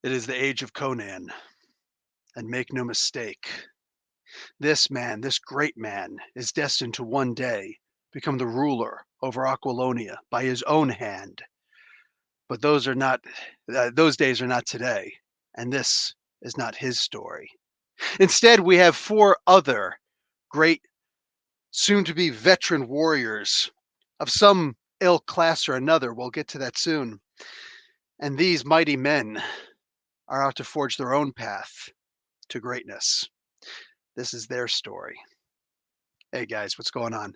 It is the age of Conan, and make no mistake, this man, this great man, is destined to one day become the ruler over Aquilonia by his own hand. But those days are not today, and this is not his story. Instead, we have four other great, soon-to-be veteran warriors of some ill class or another. We'll get to that soon. And these mighty men are out to forge their own path to greatness. This is their story. Hey guys, what's going on?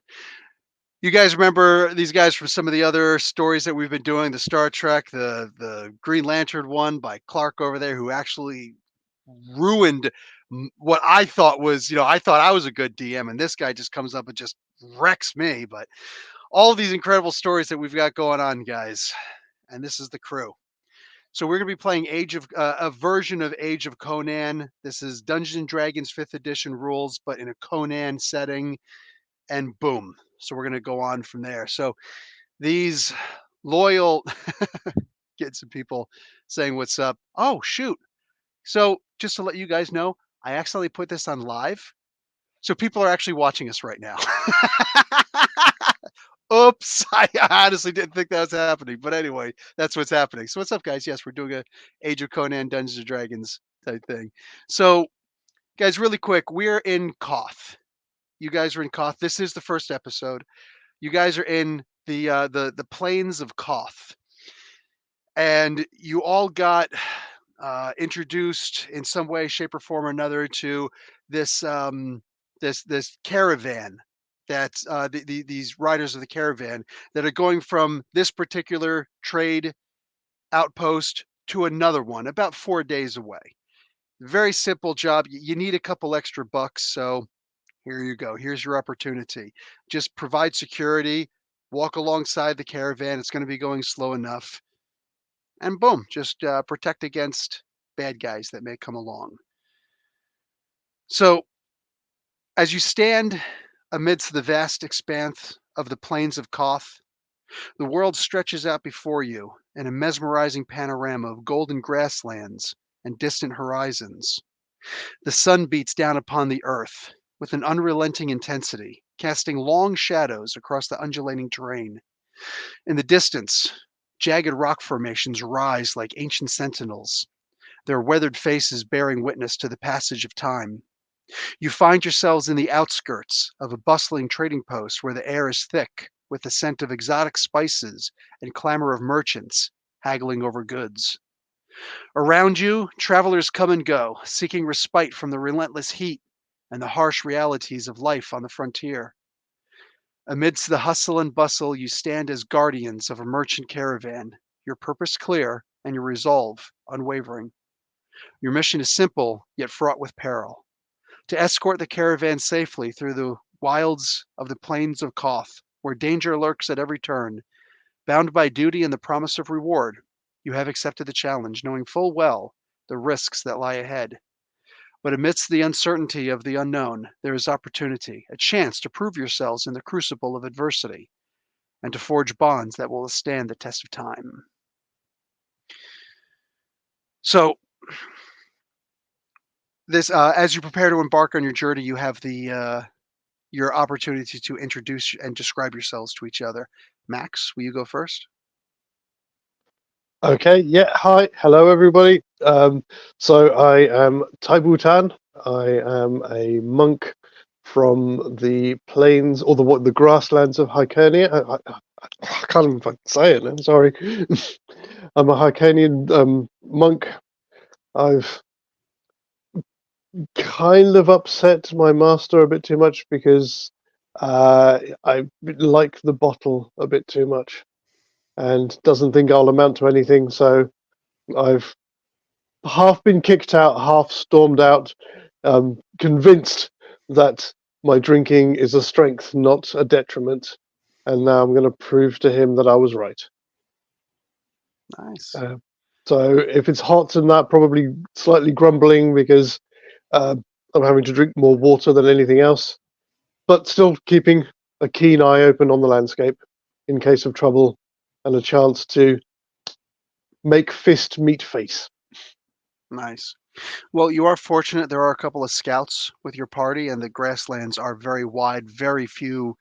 You guys remember these guys from some of the other stories that we've been doing, the Star Trek, the Green Lantern one by Clark over there, who actually ruined what I thought was, I thought I was a good DM, and this guy just comes up and just wrecks me. But all these incredible stories that we've got going on, guys, and this is the crew. So we're going to be playing a version of Age of Conan. This is Dungeons and Dragons 5th edition rules, but in a Conan setting, and boom. So we're going to go on from there. So these loyal, get some people saying what's up. Oh, shoot. So just to let you guys know, I accidentally put this on live. So people are actually watching us right now. Oops, I honestly didn't think that was happening. But anyway, that's what's happening. So what's up, guys? Yes, we're doing a Age of Conan Dungeons and Dragons type thing. So, guys, really quick, we're in Koth. You guys are in Koth. This is the first episode. You guys are in the plains of Koth, and you all got introduced in some way, shape, or form or another to this this caravan. That's these riders of the caravan that are going from this particular trade outpost to another one, about 4 days away. Very simple job. You need a couple extra bucks, so here you go. Here's your opportunity. Just provide security, walk alongside the caravan. It's going to be going slow enough. And boom, just protect against bad guys that may come along. So as you stand amidst the vast expanse of the plains of Koth, the world stretches out before you in a mesmerizing panorama of golden grasslands and distant horizons. The sun beats down upon the earth with an unrelenting intensity, casting long shadows across the undulating terrain. In the distance, jagged rock formations rise like ancient sentinels, their weathered faces bearing witness to the passage of time. You find yourselves in the outskirts of a bustling trading post where the air is thick with the scent of exotic spices and clamor of merchants haggling over goods. Around you, travelers come and go, seeking respite from the relentless heat and the harsh realities of life on the frontier. Amidst the hustle and bustle, you stand as guardians of a merchant caravan, your purpose clear and your resolve unwavering. Your mission is simple, yet fraught with peril: to escort the caravan safely through the wilds of the plains of Koth, where danger lurks at every turn. Bound by duty and the promise of reward, you have accepted the challenge, knowing full well the risks that lie ahead. But amidst the uncertainty of the unknown, there is opportunity, a chance to prove yourselves in the crucible of adversity, and to forge bonds that will withstand the test of time. So, this, as you prepare to embark on your journey, you have your opportunity to introduce and describe yourselves to each other. Max, will you go first? Okay, yeah, hi, hello everybody. So I am Taibutan. I am a monk from the plains or the grasslands of Hibernia. I can't even fucking say it now, sorry. I'm a Hyrcanian monk. I've kind of upset my master a bit too much because I like the bottle a bit too much and doesn't think I'll amount to anything, so I've half been kicked out, half stormed out, convinced that my drinking is a strength, not a detriment. And now I'm going to prove to him that I was right. Nice. So if it's hot and that, probably slightly grumbling because I'm having to drink more water than anything else, but still keeping a keen eye open on the landscape in case of trouble and a chance to make fist meet face. Nice. Well, you are fortunate there are a couple of scouts with your party, and the grasslands are very wide, very few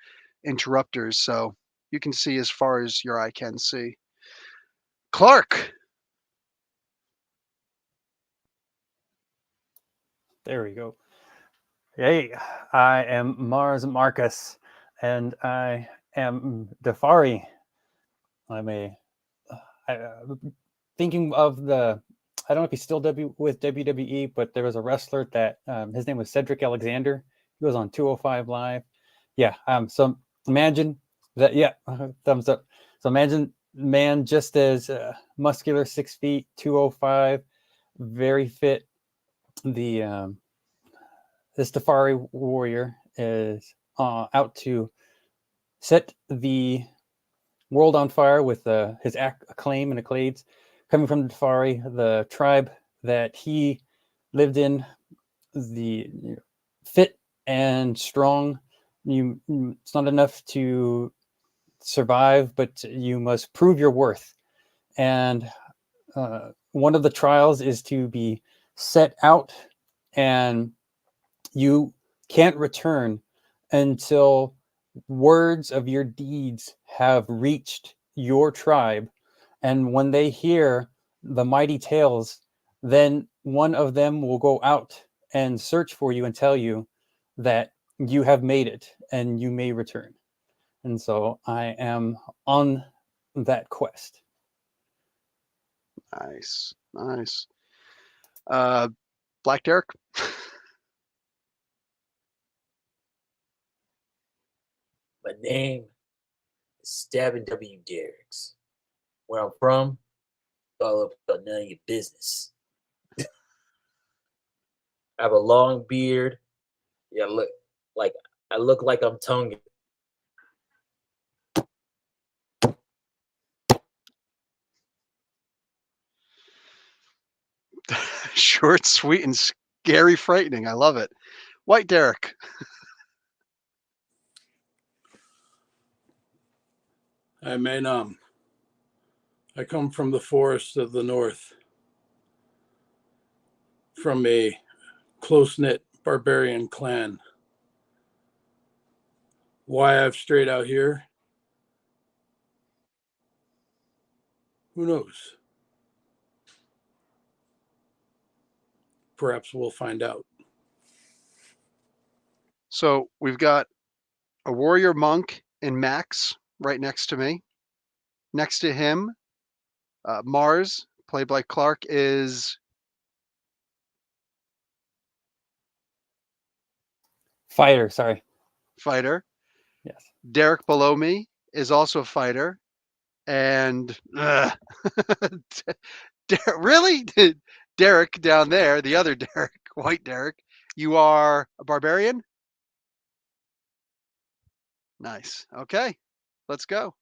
interrupters, so you can see as far as your eye can see. Clark! There we go. Hey, I am Mars Marcus, and I am Defari. I'm a I, thinking of the. I don't know if he's still with WWE, but there was a wrestler that his name was Cedric Alexander. He was on 205 Live. Yeah. So imagine that. Yeah. Thumbs up. So imagine man just as muscular, 6 feet, 205, very fit. The this Defari warrior is out to set the world on fire with his acclaim and accolades coming from the Defari, the tribe that he lived in, the fit and strong. It's not enough to survive, but you must prove your worth. And one of the trials is to be set out, and you can't return until words of your deeds have reached your tribe. And when they hear the mighty tales, then one of them will go out and search for you and tell you that you have made it and you may return. And so I am on that quest. Nice, nice. Black Derek? My name is Stabbing W. Derricks. Where I'm from, all up about none of your business. I have a long beard. Yeah, I look like I'm tonguing. Short, sweet, and scary frightening. I love it. White Derek. I'm Mainam. I come from the forests of the north, from a close-knit barbarian clan. Why I've strayed out here? Who knows? Perhaps we'll find out. So we've got a warrior monk in Max right next to me. Next to him, Mars, played by Clark, is Fighter, sorry. fighter. Yes. Derek below me is also a fighter. And really? Derek down there, the other Derek, white Derek, you are a barbarian? Nice. Okay, let's go.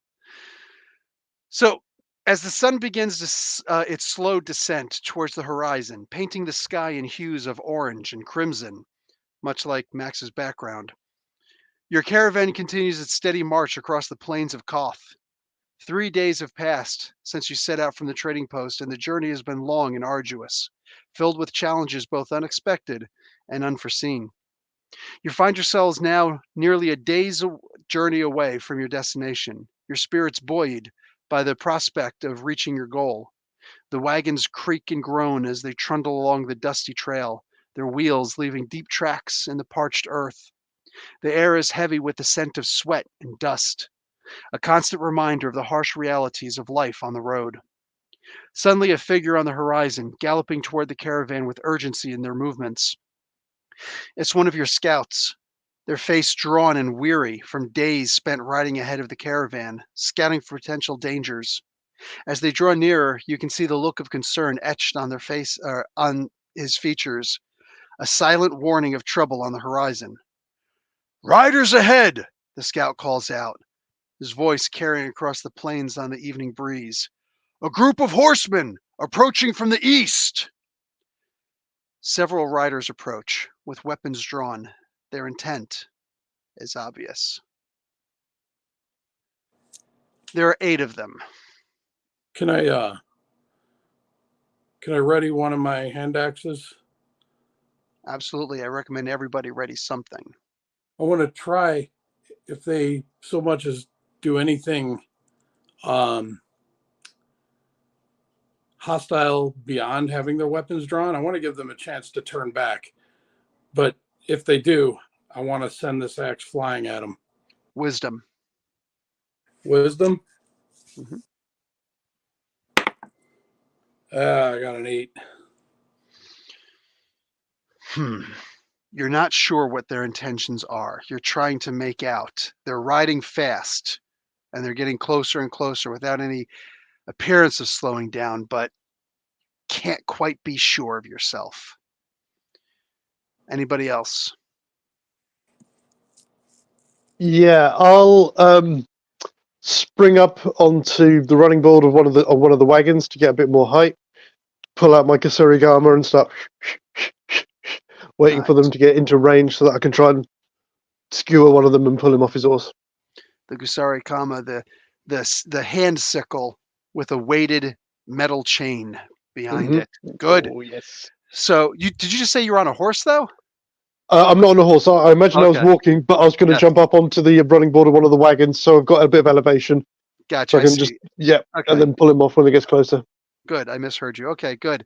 So, as the sun begins its slow descent towards the horizon, painting the sky in hues of orange and crimson, much like Max's background, your caravan continues its steady march across the plains of Koth. 3 days have passed since you set out from the trading post, and the journey has been long and arduous, filled with challenges both unexpected and unforeseen. You find yourselves now nearly a day's journey away from your destination, your spirits buoyed by the prospect of reaching your goal. The wagons creak and groan as they trundle along the dusty trail, their wheels leaving deep tracks in the parched earth. The air is heavy with the scent of sweat and dust, a constant reminder of the harsh realities of life on the road. Suddenly, a figure on the horizon, galloping toward the caravan with urgency in their movements. It's one of your scouts, their face drawn and weary from days spent riding ahead of the caravan, scouting for potential dangers. As they draw nearer, you can see the look of concern etched on their face, or on his features, a silent warning of trouble on the horizon. "Riders ahead!" the scout calls out, his voice carrying across the plains on the evening breeze. "A group of horsemen approaching from the east!" Several riders approach, with weapons drawn. Their intent is obvious. There are 8 of them. Can I Can I ready one of my hand axes? Absolutely. I recommend everybody ready something. I want to try if they so much as do anything hostile beyond having their weapons drawn. I want to give them a chance to turn back. But if they do, I want to send this axe flying at them. Wisdom. Wisdom? Mhm. I got an 8. You're not sure what their intentions are. You're trying to make out. They're riding fast and they're getting closer and closer without any appearance of slowing down, but can't quite be sure of yourself. Anybody else? Yeah, I'll spring up onto the running board of one of the wagons to get a bit more height. Pull out my Kasuri armor and start waiting for them Nice. to get into range so that I can try and skewer one of them and pull him off his horse. The Gusari Kama, the hand sickle with a weighted metal chain behind Mhm. it. Good. Oh yes. So did you just say you're on a horse though? I'm not on a horse. I imagine I was Okay. walking, but I was going to Yes. jump up onto the running board of one of the wagons, so I've got a bit of elevation, Gotcha. so I I can see. just and Okay. then pull him off when he gets closer. Good. I misheard you. Okay, good.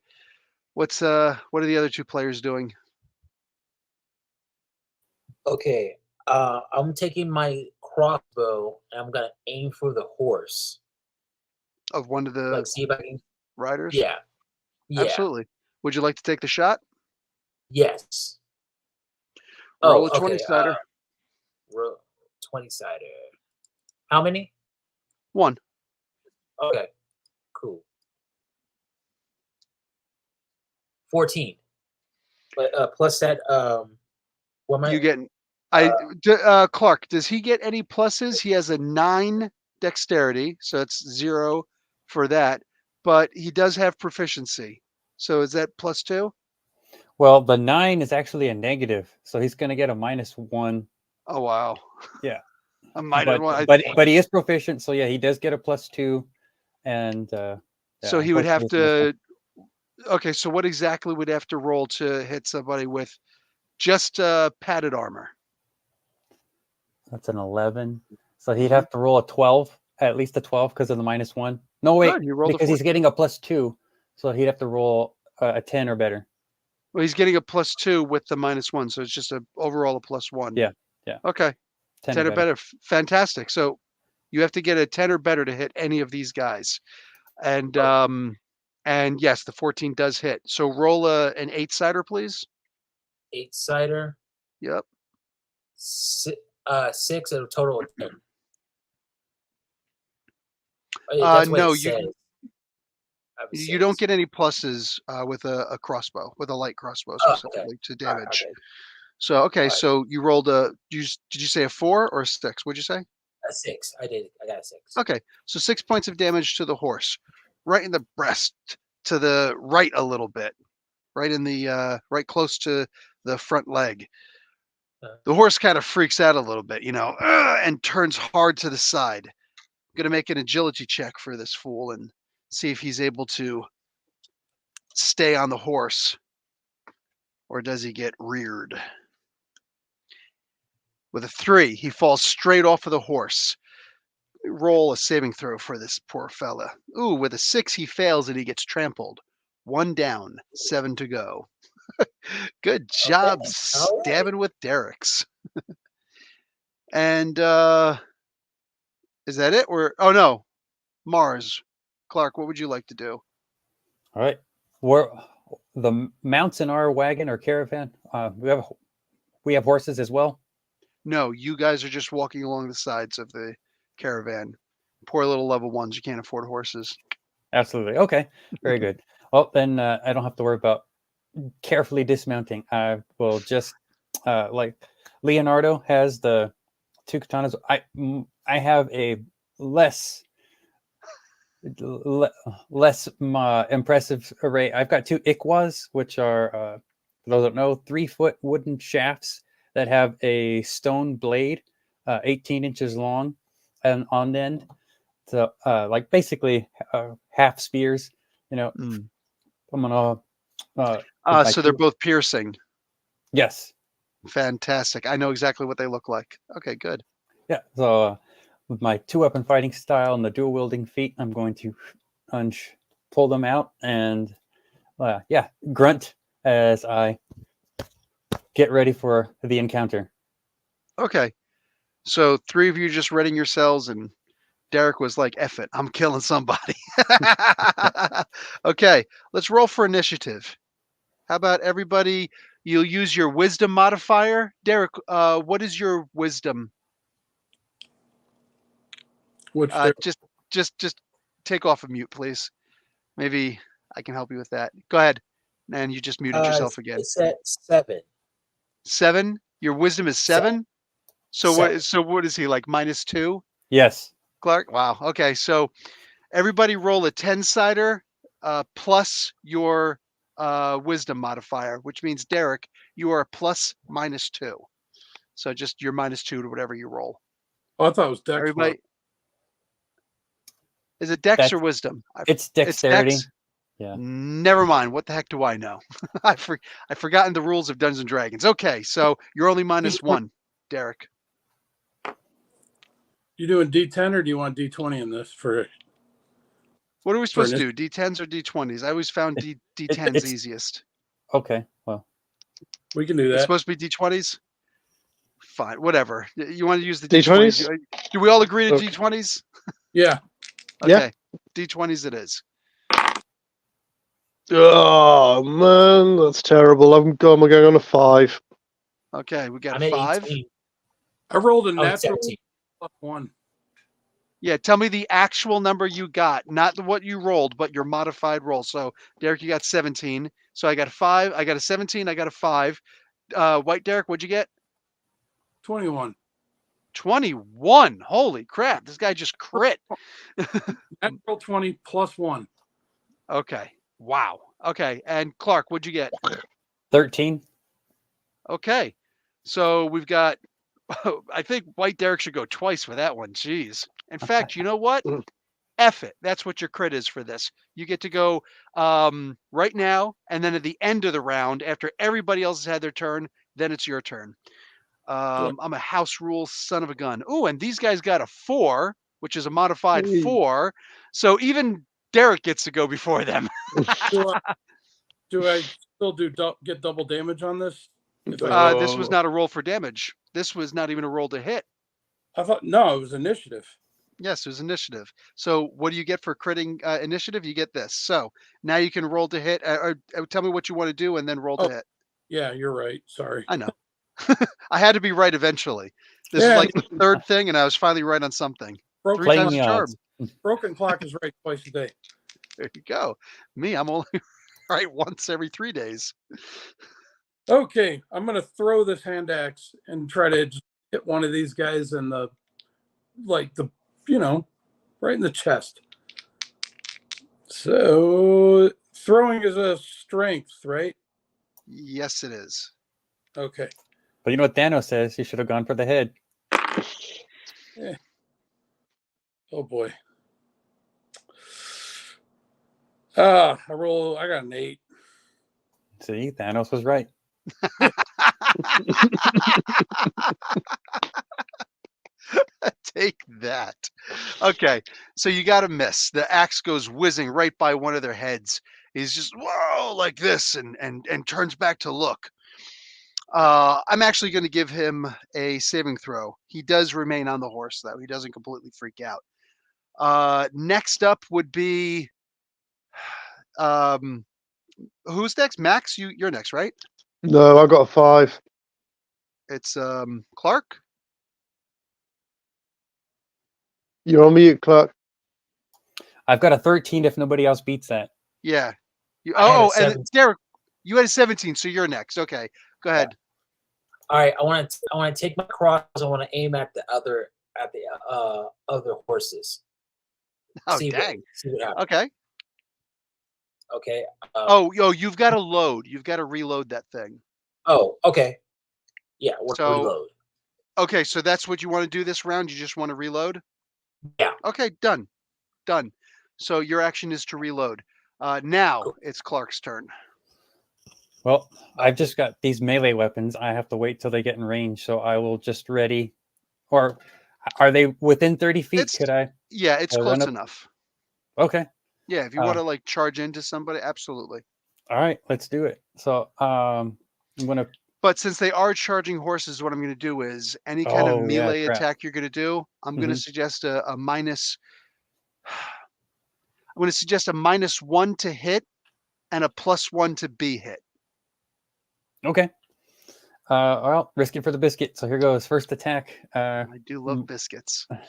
What are the other two players doing? Okay. I'm taking my crossbow and I'm gonna aim for the horse. Of one of the Like, see if I can. riders? Yeah. Yeah. Absolutely. Would you like to take the shot? Yes. Roll Oh, a 20 okay. sider. 20-sider. How many? 1. Okay. Cool. 14. But plus that what am I? You get Clark, does he get any pluses? He has a 9 dexterity, so it's 0 for that, but he does have proficiency. So is that +2? Well, the 9 is actually a negative, so he's going to get a -1. Oh wow. Yeah, A minus but 1. but he is proficient, so yeah, he does get a +2, and So yeah, he would have unfortunately, to. Okay, so what exactly would have to roll to hit somebody with just padded armor? that's an 11. So he'd Mhm. have to roll a 12, at least a 12, because of the -1. No, wait, Good, you rolled a because he's 14. getting a +2, so he'd have to roll a 10 or better. Well, he's getting a +2 with the -1, so it's just a overall a +1. Yeah, yeah, Okay, 10 or 10 or better. better. Fantastic. So you have to get a 10 or better to hit any of these guys. And yes, the 14 does hit. So roll an 8-sider, please. 8-sider. Yep. 6 at a total of 10. Oh, yeah, that's what No, it says. I have a you don't 6. get any pluses with a crossbow, with a light crossbow Oh, okay. specifically to All right, damage. okay. So okay, All right. so you rolled did you say a 4 or a 6? What'd you say? A 6. I did. I got a 6. Okay, so 6 points of damage to the horse, right in the breast, to the right a little bit, right in the right close to the front leg. The horse kind of freaks out a little bit, and turns hard to the side. I'm gonna make an agility check for this fool and see if he's able to stay on the horse, or does he get reared? With a 3, he falls straight off of the horse. Roll a saving throw for this poor fella. Ooh, with a 6, he fails and he gets trampled. 1 down, 7 to go. Good job Okay. All right. stabbing with derricks. And is that it? Or oh no, Mars. Clark, what would you like to do? All right, we're the mounts in our wagon or caravan. We have horses as well. No, you guys are just walking along the sides of the caravan. Poor little level 1s. You can't afford horses. Absolutely. Okay. Very good. Well, then I don't have to worry about carefully dismounting. I will just like Leonardo has the 2 katanas. I have a less impressive array. I've got 2 ikwas, which are for those that don't know, 3-foot wooden shafts that have a stone blade, 18 inches long, and on end. So, like basically half spears, Mm. I'm gonna. With my So they're two- both piercing. Yes. Fantastic. I know exactly what they look like. Okay, good. Yeah. So with my 2-weapon fighting style and the dual wielding feat, I'm going to pull them out and grunt as I get ready for the encounter. Okay. So 3 of you just readying yourselves, and Derek was like, F it, I'm killing somebody. Okay, let's roll for initiative. How about everybody? You'll use your wisdom modifier. Derek, what is your wisdom? Which Just take off of mute, please. Maybe I can help you with that. Go ahead. And you just muted yourself again. It's at 7. 7? Your wisdom is 7? So what is he, like -2? Yes. Clark? Wow. Okay, so everybody roll a 10-sider plus your wisdom modifier, which means Derek, you are a plus -2. So just your -2 to whatever you roll. Oh, I thought it was Dex. Everybody, is it Dex or Wisdom? It's dexterity. It's Dex? Yeah. Never mind. What the heck do I know? I've forgotten the rules of Dungeons and Dragons. Okay, so you're only -1, Derek. You doing D10 or do you want D20 in this for? What are we supposed to do? D10s or D20s? I always found D10s easiest. Okay. Well, we can do that. It's supposed to be D20s? Fine, whatever. You want to use the D20s? D20s? Do we all agree to Okay. D20s? Yeah. Okay, D20s it is. Oh man, that's terrible. I'm going on a 5. Okay, we got I'm a at 5. 18. I rolled a Oh, natural 17. +1. Yeah, tell me the actual number you got, not what you rolled, but your modified roll. So, Derek, you got 17. So I got a 5. I got a 17. I got a 5. White Derek, what'd you get? 21. 21. Holy crap! This guy just crit. Natural 20 +1. Okay. Wow. Okay. And Clark, what'd you get? 13. Okay. So we've got. I think White Derek should go twice for that one. Jeez. In fact, you know what? F it. That's what your crit is for this. You get to go right now, and then at the end of the round, after everybody else has had their turn, then it's your turn. I'm a house rule son of a gun. Oh, and these guys got a 4, which is a modified 4. So even Derek gets to go before them. Do I still get double damage on this? This was not a roll for damage. This was not even a roll to hit. I thought no, it was initiative. Yes, it was initiative. So what do you get for critting initiative? You get this. So now you can roll to hit, or tell me what you want to do, and then roll to hit. Yeah, you're right. Sorry. I know. I had to be right eventually. This is like the 3rd thing, and I was finally right on something. 3 times the charm. Broken clock is right twice a day. There you go. Me, I'm only right once every 3 days. Okay, I'm gonna throw this hand axe and try to just hit one of these guys in the, right in the chest. So throwing is a strength, right? Yes, it is. Okay. But you know what Thanos says? You should have gone for the head. Yeah. Oh boy. I got an 8. See, Thanos was right. Take that. Okay, so you got to miss. The axe goes whizzing right by one of their heads. He's just whoa like this, and turns back to look. I'm actually going to give him a saving throw. He does remain on the horse, though. He doesn't completely freak out. Next up would be who's next? Max, you're next, right? No, I got a 5. It's Clark. You're on mute, Clark. I've got a 13 if nobody else beats that. Yeah. And Derek, you had a 17, so you're next. Okay, go ahead. All right, I want to take my cross. I want to aim at the other horses. Oh, dang. See what happens. Okay. Okay. You've got to load. You've got to reload that thing. Oh, okay. Yeah, we'll reload. Okay, so that's what you want to do this round? You just want to reload? Yeah. Okay, done. So your action is to reload. Now Cool. it's Clark's turn. Well, I've just got these melee weapons. I have to wait till they get in range, so I will just ready. Or are they within 30 feet? It's Could I it's run close up? enough. Okay. Yeah, if you want to like charge into somebody, absolutely. All right, let's do it. So I'm gonna. But since they are charging horses, what I'm going to do is any kind of Oh yeah, melee crap. attack you're going to do, I'm going to suggest a minus. I'm going to suggest a -1 to hit and a +1 to be hit. Okay. Well, risk it for the biscuit. So here goes. First attack. I do love biscuits. I'm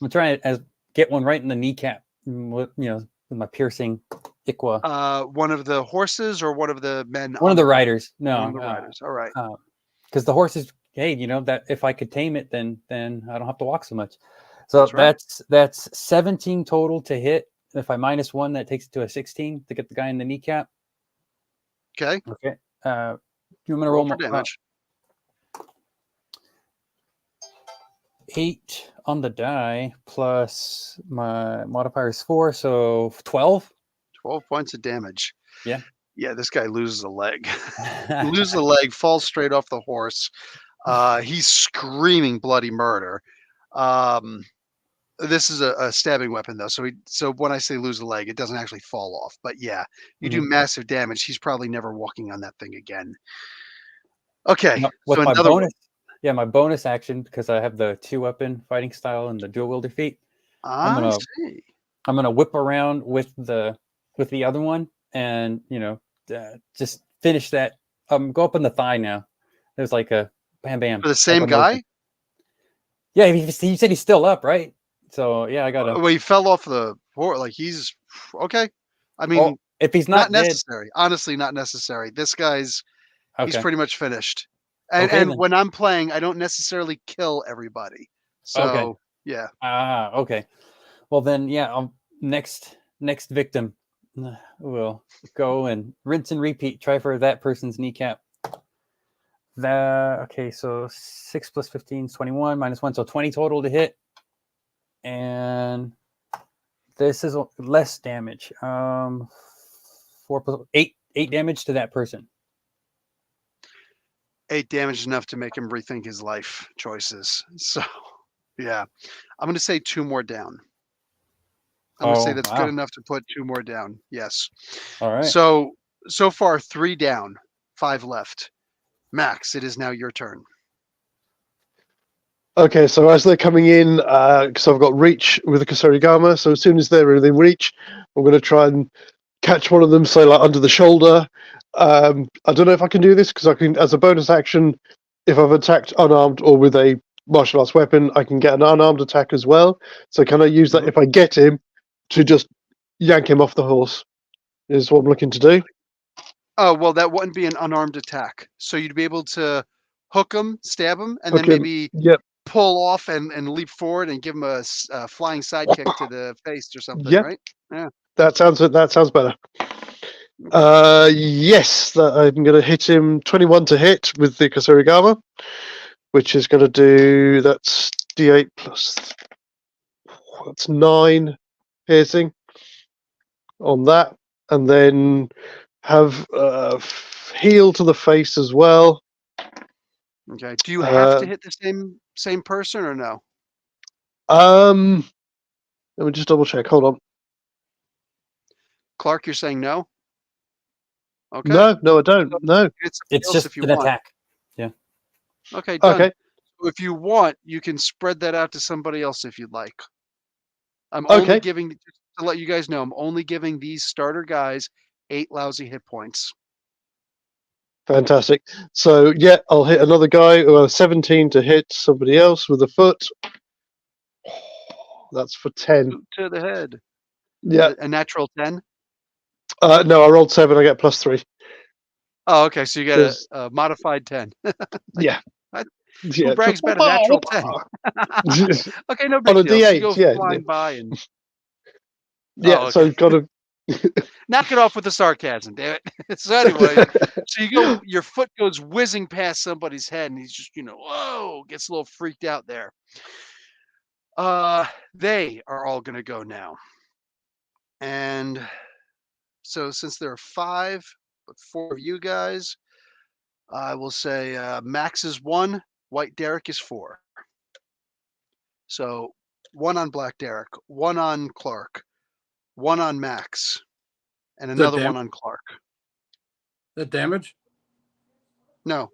gonna try and get one right in the kneecap. With, with my piercing Iqua. One of the horses or one of the men? One of the riders. No, one of the riders. All right. Because the horses. Hey, that if I could tame it, then I don't have to walk so much. So that's 17 total to hit. If I -1, that takes it to a 16 to get the guy in the kneecap. Okay. Okay. You want me to roll for damage? 8 on the die plus my modifier is 4, so 12. 12 points of damage. Yeah. Yeah, this guy loses a leg. He loses a leg, falls straight off the horse. He's screaming bloody murder. This is a stabbing weapon though, so when I say lose a leg, it doesn't actually fall off. But yeah, you do massive damage. He's probably never walking on that thing again. Okay, with so my another bonus, my bonus action, because I have the 2-weapon fighting style and the dual wielder feat. I'm gonna whip around with the other one, and just finish that. Go up in the thigh now. There's like a bam bam. For the same guy? Yeah, he said he's still up, right? So yeah, I gotta. Well, he fell off the horse. Like he's okay. I mean, if he's not dead, necessary. Honestly, not necessary. This guy's he's pretty much finished. And Okay, when I'm playing, I don't necessarily kill everybody. So yeah. Okay. Well then, yeah. Next victim, we'll go and rinse and repeat. Try for that person's kneecap. Okay, so 6 plus 15 is 21 -1, so 20 total to hit. And this is less damage. 4 plus 8 damage to that person. 8 damage enough to make him rethink his life choices. So yeah, I'm gonna say 2 more down. I'm gonna say that's good enough to put 2 more down. Yes. All right. So far 3 down, 5 left. Max, it is now your turn. Okay, so as they're coming in, because I've got reach with the Kusarigama, so as soon as they're within reach, I'm going to try and catch one of them, say like under the shoulder. I don't know if I can do this because I can, as a bonus action, if I've attacked unarmed or with a martial arts weapon, I can get an unarmed attack as well. So can I use that if I get him to just yank him off the horse? Is what I'm looking to do. Oh, well, that wouldn't be an unarmed attack. So you'd be able to hook him, stab him, and then maybe pull off and leap forward and give him a flying sidekick to the face or something, right? Yeah. That sounds better. Yes, I'm going to hit him 21 to hit with the Kusarigama, which is going to do, that's D8 plus, that's 9 piercing on that, and then have heal to the face as well. Okay. Do you have to hit the same person or no? Let me just double check. Hold on. Clark, you're saying no? Okay. No, I don't. No. It's just an attack. Yeah. Okay, done. Okay. So if you want, you can spread that out to somebody else if you'd like. I'm only giving, just to let you guys know, I'm only giving these starter guys 8 lousy hit points. Fantastic. So yeah, I'll hit another guy. 17 to hit somebody else with a foot. That's for 10. To the head. Yeah. A natural 10? No, I rolled 7. I get +3. Oh, okay. So you got a modified 10. Yeah. Who brags about a natural 10? Okay, no big on a deal. D8, So you go flying by and so got to knock it off with the sarcasm, damn it. So anyway, so your foot goes whizzing past somebody's head, and he's just, whoa, gets a little freaked out there. They are all gonna go now, and So since there are 5, but 4 of you guys, I will say Max is 1, White Derek is 4. So 1 on Black Derek, 1 on Clark, 1 on Max, and Is that another 1 on Clark. that damage? No,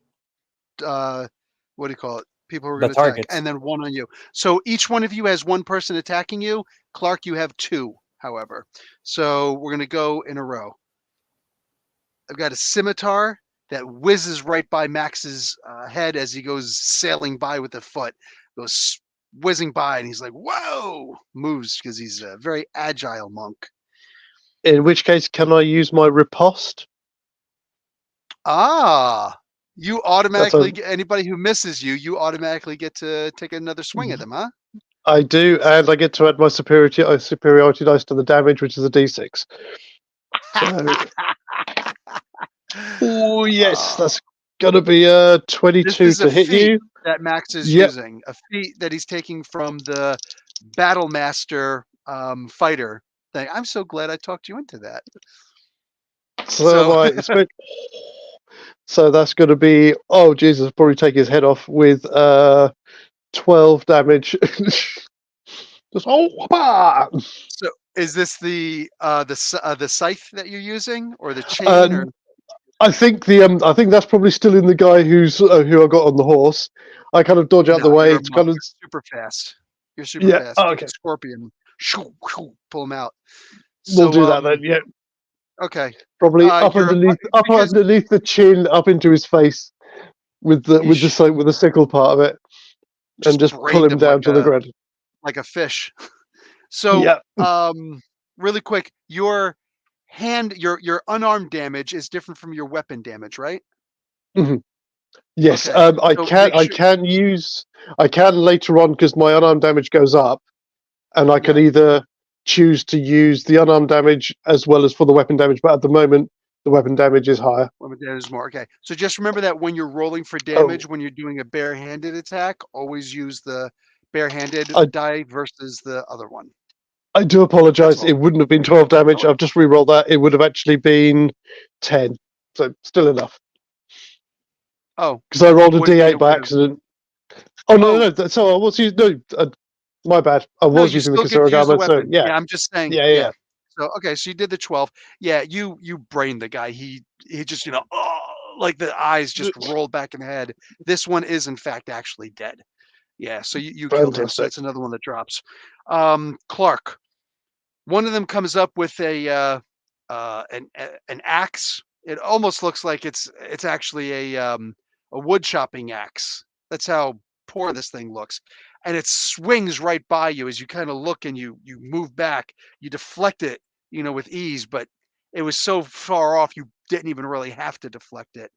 what do you call it? People who are The going to attack, targets. and then 1 on you. So each one of you has 1 person attacking you. Clark, you have 2, however. So we're going to go in a row. I've got a scimitar that whizzes right by Max's head as he goes sailing by with the foot. Goes whizzing by, and he's like, "Whoa!" Moves because he's a very agile monk. In which case, can I use my riposte? Ah, you That's automatically a, get anybody who misses you. You automatically get to take another swing at them, huh? I do, and I get to add my superiority dice to the damage, which is a d6. So, oh yes, that's gonna be a This 22 is a to hit feat you. that Max is Yep. using. A feat that he's taking from the Battle Master fighter thing. I'm so glad I talked you into that. So so that's going to be, oh Jesus, probably take his head off with 12 damage. Just So is this the scythe that you're using, or the chain, or I think I think that's probably still in the guy who I got on the horse. I kind of dodge out no? the way. You're a It's monk. kind of You're super fast. You're super yeah. fast. Oh, Get okay, the scorpion. Shoo, shoo, pull him out. we'll So do that then. Yeah, okay. probably up You're because underneath the chin, up into his face with the sickle part of it, and just just pull brained him him down to the ground. like a fish. So Yeah. really quick, your unarmed damage is different from your weapon damage, right? Mhm. Yes, Okay. So make I sure. can later on because my unarmed damage goes up, and I can Yeah. either choose to use the unarmed damage as well as for the weapon damage. But at the moment, the weapon damage is higher. Weapon damage is more. Okay. So just remember that when you're rolling for Oh, damage, when you're doing a barehanded attack, always use the barehanded I die versus the other one. I do That's apologise. all. It wouldn't have been 12 damage. I've just re-rolled that. It would have actually been 10, so still enough Oh, because I rolled a what do you mean d8 it by would have? accident. Oh no, Oh, no, no. So I was using my bad. I no, was you using the still get to use the Kasaragama. So weapon. yeah, Yeah, I'm just saying. yeah, Yeah. yeah. So okay, so you did the 12. Yeah, you brained the guy. He just like the eyes just rolled back in the head. This one is in fact actually dead. Yeah, so you killed him. So Fantastic. that's another one that drops. Clark. One of them comes up with an axe. It almost looks like it's actually a wood chopping axe. That's how poor this thing looks. And it swings right by you as you kind of look and you move back. You deflect it, with ease, but it was so far off you didn't even really have to deflect it.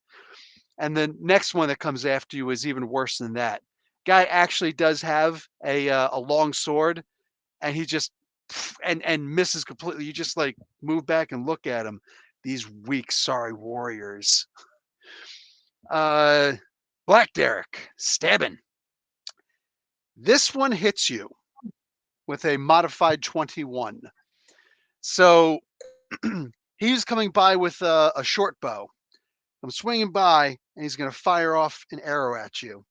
And the next one that comes after you is even worse than that. Guy actually does have a long sword, and he just and misses completely. You just like move back and look at him. These weak, sorry warriors. Black Derek stabbing. This one hits you with a modified 21. So he's coming by with a short bow. I'm swinging by, and he's going to fire off an arrow at you.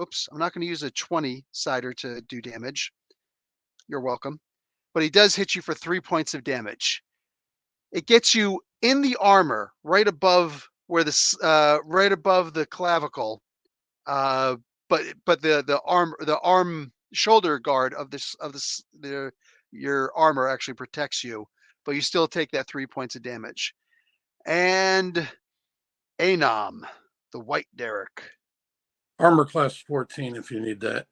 Oops, I'm not going to use a 20 sider to do damage. You're welcome. But he does hit you for 3 points of damage. It gets you in the armor, right above right above the clavicle. But the arm shoulder guard of your armor actually protects you, but you still take that 3 points of damage. And Anam, the White Derek, Armor class 14 if you need that.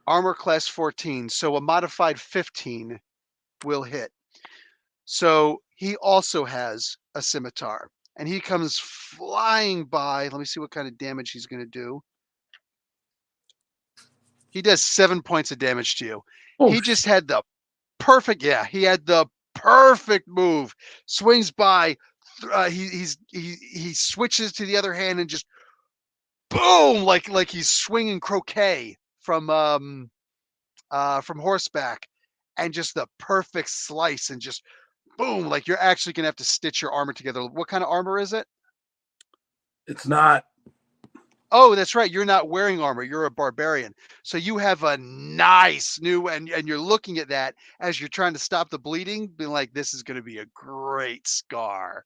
armor class 14, so a modified 15 will hit. So he also has a scimitar, and he comes flying by. Let me see what kind of damage he's going to do. He does 7 points of damage to you. Oh, He just had the perfect, yeah, he had the perfect move. Swings by, he switches to the other hand and just boom, like he's swinging croquet from horseback, and just the perfect slice, and just boom, like you're actually gonna have to stitch your armor together. What kind of armor is it? It's not. Oh, that's right. You're not wearing armor. You're a barbarian. So you have a nice new, and you're looking at that as you're trying to stop the bleeding, being like, this is going to be a great scar.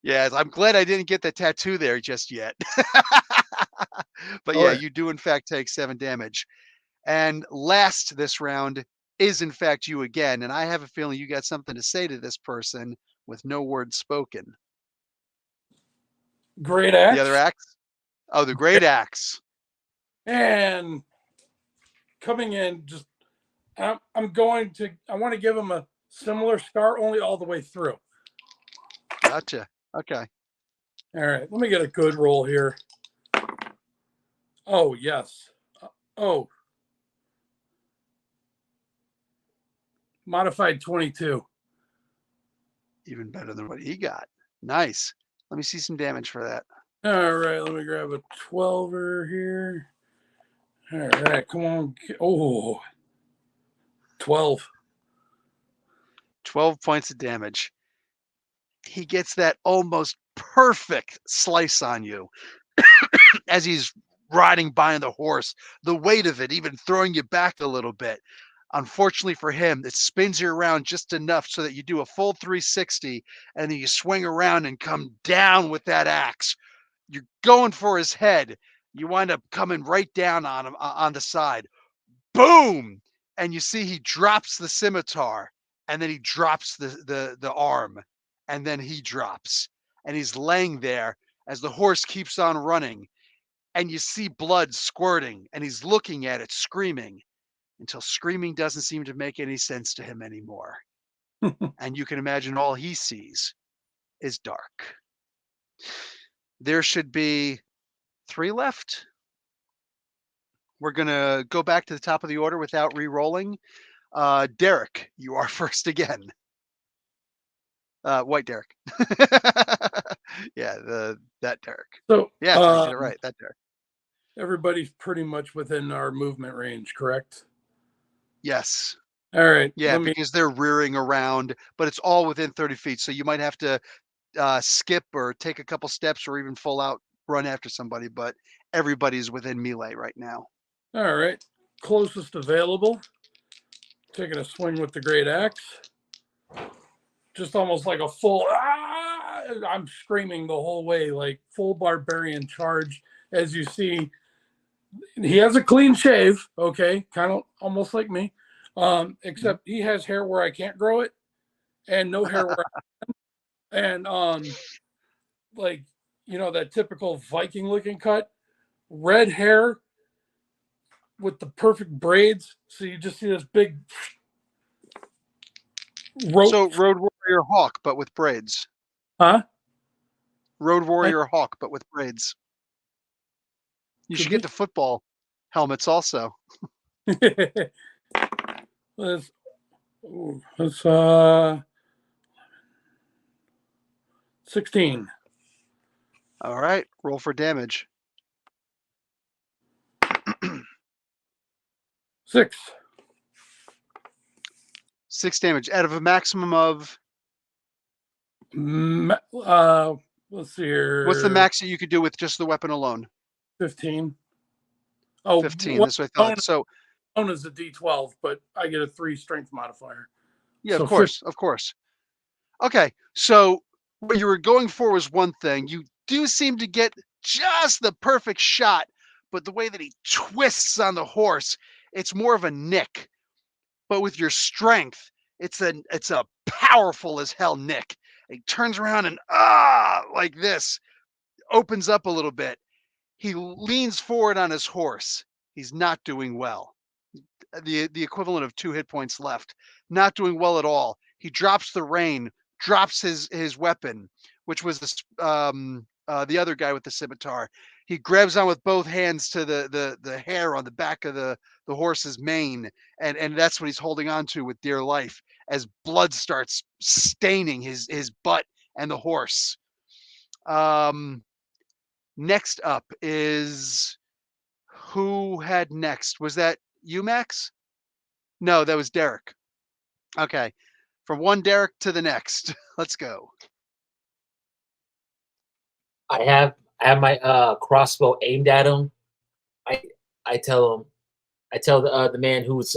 Yes, I'm glad I didn't get the tattoo there just yet. But All yeah, right. you do in fact take 7 damage. And last this round is in fact you again. And I have a feeling you got something to say to this person with no word spoken. Great The other axe. axe? Oh, the great axe. And coming in, just I want to give him a similar scar, only all the way through. Gotcha. Okay. All right, let me get a good roll here. Oh, yes. Oh. Modified 22. Even better than what he got. Nice. Let me see some damage for that. All right, let me grab a 12er here. All right, come on. Oh, 12. 12 points of damage. He gets that almost perfect slice on you as he's riding by on the horse, the weight of it even throwing you back a little bit. Unfortunately for him, it spins you around just enough so that you do a full 360 and then you swing around and come down with that axe. You're going for his head. You wind up coming right down on him on the side. Boom! And you see he drops the scimitar and then he drops the arm and then he drops and he's laying there as the horse keeps on running and you see blood squirting and he's looking at it screaming until screaming doesn't seem to make any sense to him anymore. And you can imagine all he sees is dark. There should be 3 left. We're going to go back to the top of the order without re-rolling. Derek, you are first again. White Derek. Yeah, that Derek. So, Yeah, I did it right. That Derek. everybody's pretty much within our movement range, correct? Yes. All right. Yeah, because they're rearing around, but it's all within 30 feet. So you might have to skip or take a couple steps or even full out run after somebody, but everybody's within melee right now. All right. Closest available. Taking a swing with the great axe. Just almost like a full, I'm screaming the whole way, like full barbarian charge. As you see, he has a clean shave, okay, kind of almost like me, except he has hair where I can't grow it and no hair where and like, you know, that typical Viking looking cut, red hair with the perfect braids. So you just see this big rope. So Road Warrior Hawk, but with braids. Huh? Road Warrior Hawk, but with braids. You should get the football helmets also. Let's 16. All right, roll for damage. 6. 6 damage out of a maximum of. Let's see here. What's the max that you could do with just the weapon alone? 15. Oh, 15. That's what I thought. So is a D12, but I get a 3 strength modifier. yeah, So of course, of course. Okay, so what you were going for was one thing. You do seem to get just the perfect shot, but the way that he twists on the horse, it's more of a nick. But with your strength, it's a powerful as hell nick. He turns around and like this, opens up a little bit. He leans forward on his horse. He's not doing well. The equivalent of 2 hit points left. Not doing well at all. He drops the rein, drops his weapon, which was the other guy with the scimitar. He grabs on with both hands to the hair on the back of the horse's mane, and that's what he's holding on to with dear life as blood starts staining his butt and the horse. Next up is who had next? Was that you, Max? No, that was Derek. Okay. from one Derek to the next. Let's go. I have my crossbow aimed at him. I tell the man who's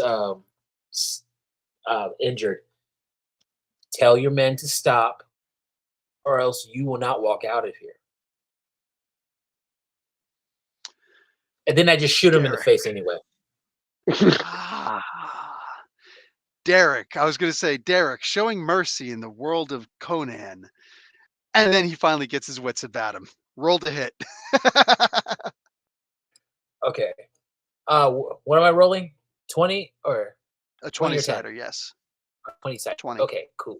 injured, tell your men to stop, or else you will not walk out of here. And then I just shoot him in the Derek. face anyway. Ah. Derek. I was going to say Derek showing mercy in the world of Conan. And then he finally gets his wits about him. Roll to hit. Okay. What am I rolling? 20 or A 20 20 or 10? sider, yes. 20 side. 20. Okay, cool.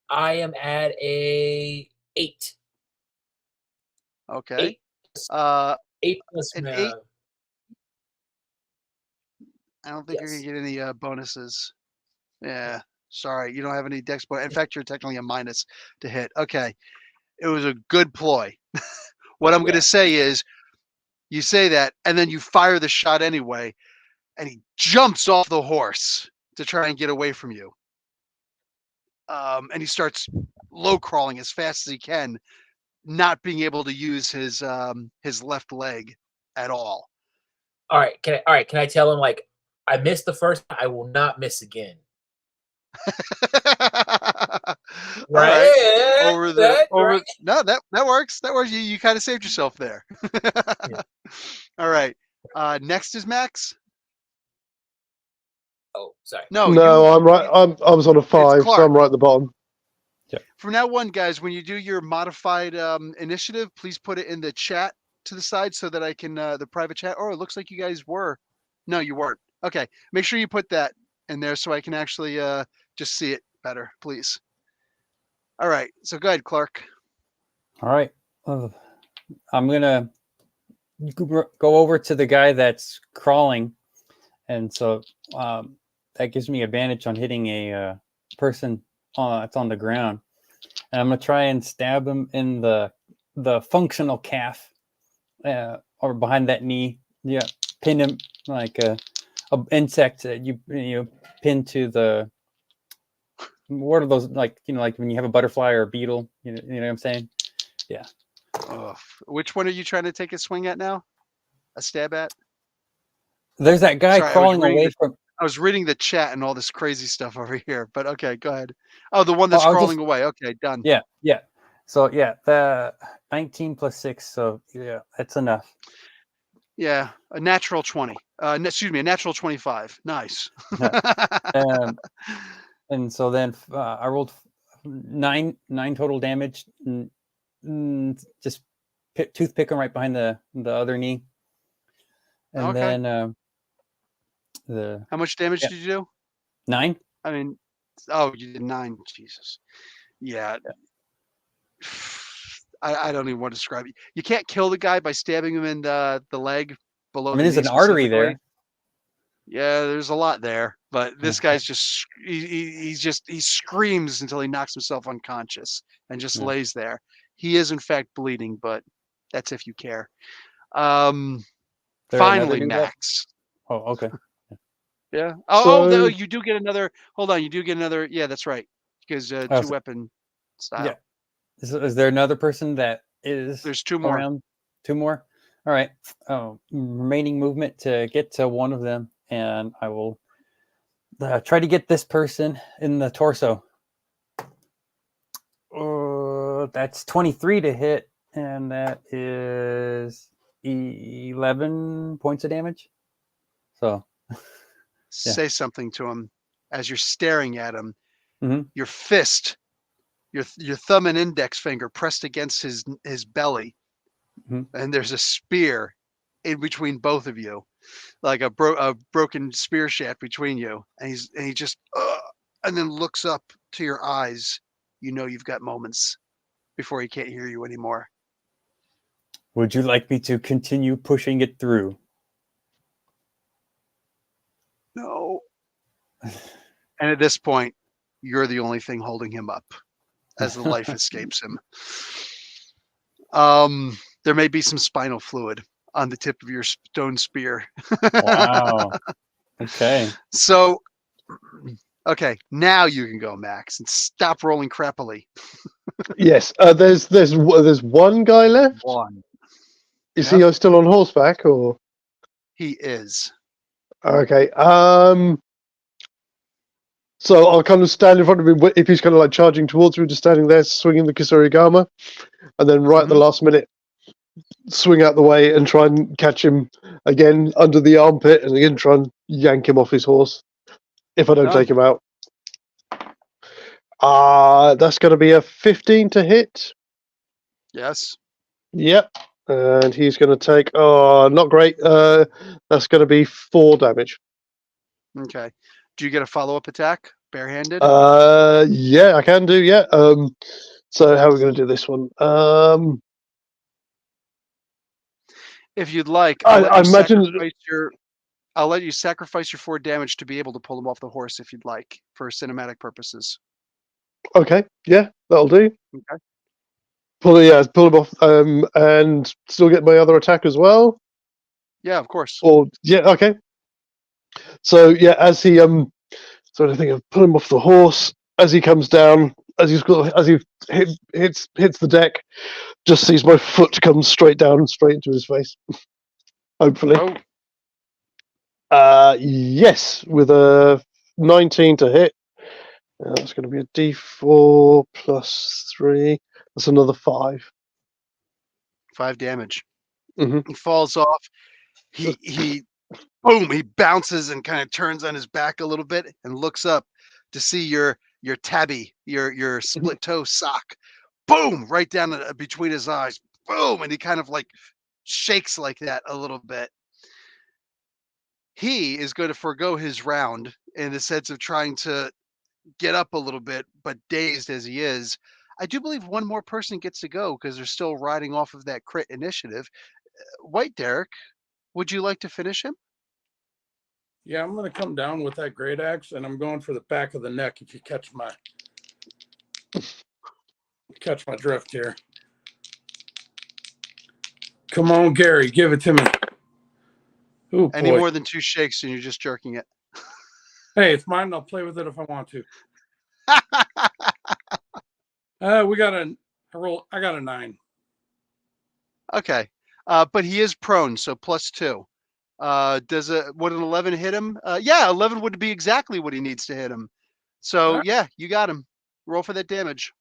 I am at a 8. Okay. 8, Uh, 8 plus an my, 8. I don't think you're yes. going to get any bonuses. Yeah. Sorry. You don't have any dex bonus. In fact, you're technically a minus to hit. Okay. It was a good ploy. What I'm going Yeah. to say is you say that, and then you fire the shot anyway, and he jumps off the horse to try and get away from you. And he starts low crawling as fast as he can, not being able to use his left leg at all. All right. Can I tell him, like, I missed the first time, I will not miss again. All right. Right? No, that works. That works. You kind of saved yourself there. Yeah. All right. Next is Max. Oh, sorry. No, I'm right. I was on a 5, so Clark. I'm right at the bottom. From now on, guys, when you do your modified initiative, please put it in the chat to the side so that I can the private chat. Oh, it looks like you guys were. No, you weren't. Okay, make sure you put that in there so I can actually just see it better, please. All right, so go ahead, Clark. All right. I'm gonna go over to the guy that's crawling, and so that gives me advantage on hitting a person that's on the ground. And I'm gonna try and stab him in the functional calf, or behind that knee. Yeah, pin him like a insect that you pin to the. What are those like? Like when you have a butterfly or a beetle. You know what I'm saying? Yeah. Ugh. Which one are you trying to take a swing at now? A stab at? There's that guy Sorry, crawling away from. I was reading the chat and all this crazy stuff over here, but okay, go ahead. Oh, the one Oh, that's crawling away. Okay, done. Yeah. So yeah, the 19 plus 6. So yeah, that's enough. Yeah, a natural 20. Excuse me, a natural 25. Nice. And so then I rolled nine total damage. Just toothpick him right behind the other knee. And Okay. then how much damage did you do? 9. I mean, oh, you did 9. Jesus. Yeah. I don't even want to describe it. You can't kill the guy by stabbing him in the leg below. I mean, the there's knee an artery there. specifically. Yeah, there's a lot there, but this guy's just he screams until he knocks himself unconscious and just lays there. He is in fact bleeding, but that's if you care. Finally, Max. Oh, okay. Yeah. So- you do get another. Hold on, you do get another. Yeah, that's right. Because two weapon style. Yeah. Is there another person that is? There's 2 more. Around? 2 more. All right. Remaining movement to get to one of them, and I will try to get this person in the torso. That's 23 to hit, and that is 11 points of damage. So, Say something to him as you're staring at him. Mhm. Your fist, your thumb and index finger pressed against his belly, and there's a spear in between both of you, like a broken spear shaft between you, and he just and then looks up to your eyes. You know you've got moments before he can't hear you anymore. Would you like me to continue pushing it through? No. And at this point, you're the only thing holding him up as the life escapes him. There may be some spinal fluid on the tip of your stone spear. Wow. Okay. So Okay, now you can go, Max, and stop rolling crappily. Yes. There's one guy left. One. Is Yep. he still on horseback or? He is. Okay. So I'll kind of stand in front of him if he's kind of like charging towards me, just standing there, swinging the Kisurigama, and then right at the last minute, swing out the way and try and catch him again under the armpit, and again try and yank him off his horse if I don't Done. take him out. That's going to be a 15 to hit. Yes. Yep. And he's going to take, not great. That's going to be 4 damage. Okay. Do you get a follow-up attack, barehanded? Yeah, I can do. Yeah. So how are we going to do this one? If you'd like, I imagine. I'll let you sacrifice your 4 damage to be able to pull him off the horse if you'd like, for cinematic purposes. Okay. Yeah, that'll do. Okay. Pull him off, and still get my other attack as well. Yeah, of course. Or yeah, okay. So yeah, as he sort of think of pull him off the horse as he comes down, as he hits the deck, just sees my foot come straight down, straight into his face. Hopefully. Oh, Yes, with a 19 to hit. That's going to be a D4 plus 3. That's another 5. 5 damage. Mhm. He falls off. He boom, he bounces and kind of turns on his back a little bit and looks up to see your tabby, your split toe sock. Boom, right down between his eyes. Boom, and he kind of like shakes like that a little bit. He is going to forego his round in the sense of trying to get up a little bit, but dazed as he is. I do believe one more person gets to go because they're still riding off of that crit initiative. White Derek, would you like to finish him? Yeah, I'm going to come down with that great axe, and I'm going for the back of the neck. If you catch my drift here. Come on, Gary, give it to me. Ooh, Any boy. more than 2 shakes and you're just jerking it. Hey, it's mine. I'll play with it if I want to. We got a roll. I got a 9. Okay. But he is prone, so +2. Would an 11 hit him? Yeah, 11 would be exactly what he needs to hit him. So Right. yeah, you got him. Roll for that damage.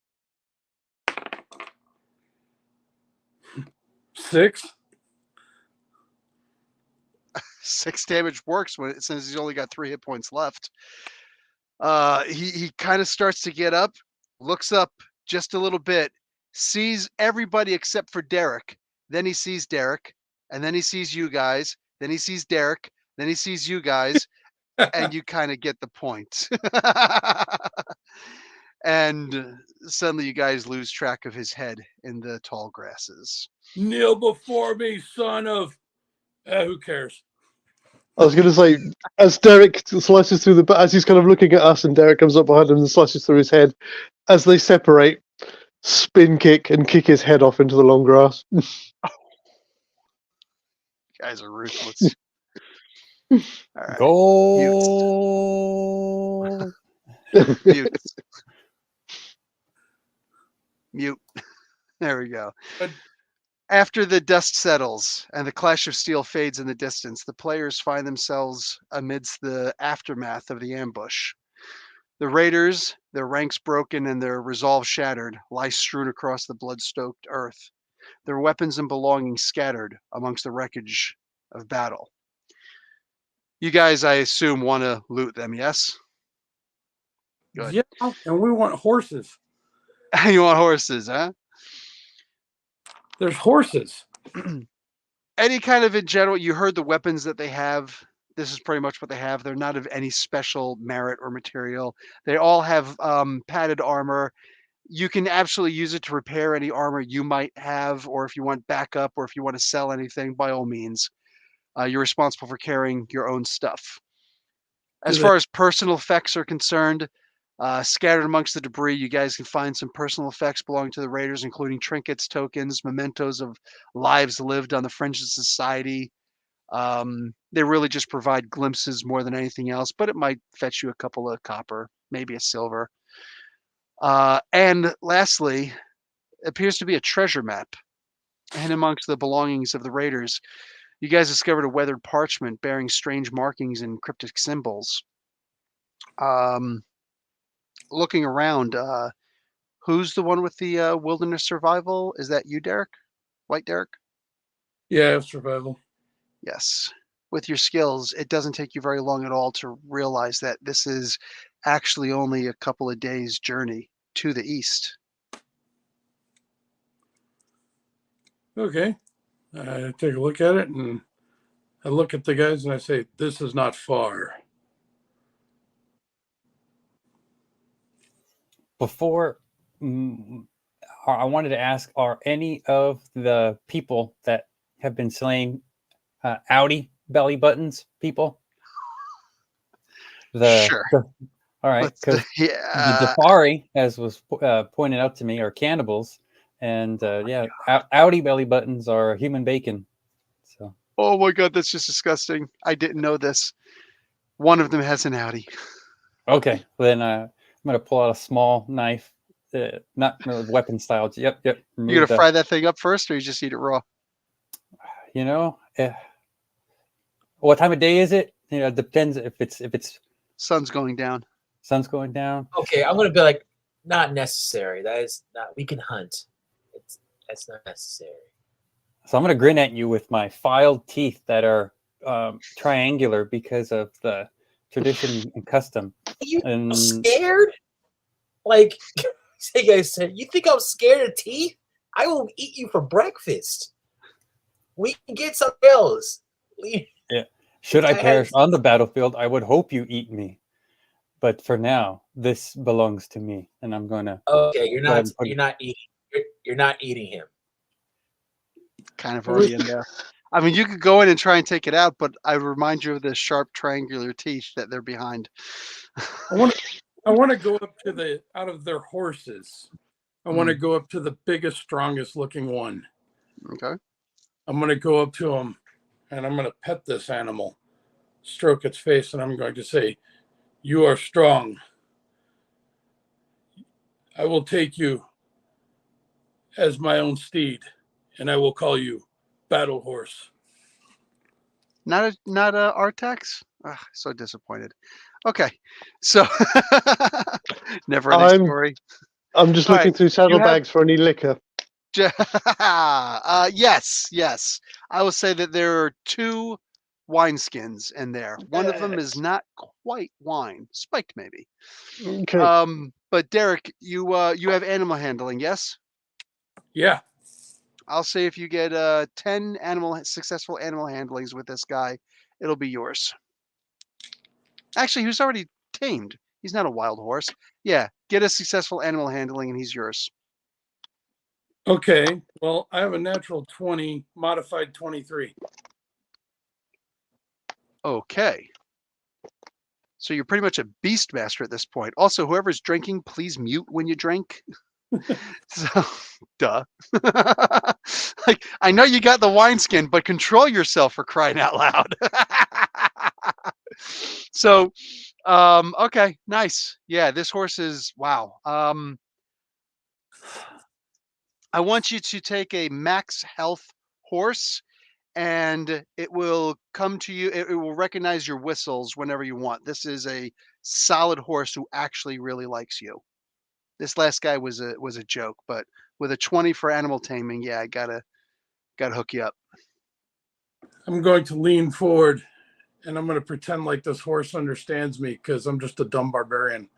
6. 6 damage works since he's only got 3 hit points left. He kind of starts to get up, looks up just a little bit, sees everybody except for Derek. Then he sees Derek, and then he sees you guys. Then he sees Derek. Then he sees you guys, and you kind of get the point. And suddenly you guys lose track of his head in the tall grasses. Kneel before me, son of. Who cares? I was going to say, as Derek slices through as he's kind of looking at us, and Derek comes up behind him and slices through his head, as they separate, spin kick and kick his head off into the long grass. You guys are ruthless. All right. Go. Mute. Mute. There we go. After the dust settles and the clash of steel fades in the distance, the players find themselves amidst the aftermath of the ambush. The raiders, their ranks broken and their resolve shattered, lie strewn across the blood-soaked earth, their weapons and belongings scattered amongst the wreckage of battle. You guys, I assume, want to loot them, yes? Good. Yeah, and we want horses. You want horses, huh? There's horses. Any kind of in general, you heard the weapons that they have. This is pretty much what they have. They're not of any special merit or material. They all have padded armor. You can absolutely use it to repair any armor you might have, or if you want backup, or if you want to sell anything, by all means. You're responsible for carrying your own stuff. As far as personal effects are concerned, scattered amongst the debris, you guys can find some personal effects belonging to the raiders, including trinkets, tokens, mementos of lives lived on the fringe of society. They really just provide glimpses more than anything else, but it might fetch you a couple of copper, maybe a silver. And lastly, appears to be a treasure map. And amongst the belongings of the raiders, you guys discovered a weathered parchment bearing strange markings and cryptic symbols. Looking around, who's the one with the wilderness survival? Is that you, Derek? White Derek? Yeah, survival. Yes. With your skills, it doesn't take you very long at all to realize that this is actually only a couple of days' journey to the east. Okay. I take a look at it and I look at the guys and I say, this is not far. Before, I wanted to ask: are any of the people that have been slain Audi belly buttons people? Sure. All right, because the Yeah. Dafari, as was pointed out to me, are cannibals, and Audi belly buttons are human bacon. So, Oh my God, that's just disgusting. I didn't know this. One of them has an Audi. okay, then I'm gonna pull out a small knife, not really weapon style. Yep. You Remove gonna fry that thing up first, or you just eat it raw? You know, what time of day is it? You know, it depends if it's Sun's going down. sun's going down. Okay, I'm gonna be like, not necessary. That is not. We can hunt. That's not necessary. So I'm gonna grin at you with my filed teeth that are triangular because of the tradition and custom. You And scared? Like, say, guys said, you think I'm scared of teeth? I will eat you for breakfast. We can get something else. should I perish on the battlefield, I would hope you eat me. But for now, this belongs to me, and I'm gonna. Okay, you're not eating him. Kind of already in there. I mean, you could go in and try and take it out, but I remind you of the sharp triangular teeth that they're behind. I want to go up to out of their horses. I want to go up to the biggest, strongest looking one. Okay. I'm going to go up to him and I'm going to pet this animal, stroke its face, and I'm going to say, you are strong. I will take you as my own steed, and I will call you Battle Horse. Not Artax? Ugh, so disappointed. Okay. So never ending story. I'm just All looking right, through saddlebags for any liquor. Yes. I will say that there are 2 wineskins in there. One of them is not quite wine, spiked maybe. Okay. But Derek, you have animal handling, yes? Yeah. I'll say if you get 10 successful animal handlings with this guy, it'll be yours. Actually, he was already tamed. He's not a wild horse. Yeah, get a successful animal handling and he's yours. Okay. Well, I have a natural 20, modified 23. Okay. So you're pretty much a beast master at this point. Also, whoever's drinking, please mute when you drink. So, duh. Like, I know you got the wineskin, but control yourself, for crying out loud. So, okay, nice. Yeah, this horse is wow. I want you to take a max health horse, and it will come to you. It will recognize your whistles whenever you want. This is a solid horse who actually really likes you. This last guy was a joke, but with a 20 for animal taming, yeah, I gotta hook you up. I'm going to lean forward and I'm going to pretend like this horse understands me because I'm just a dumb barbarian.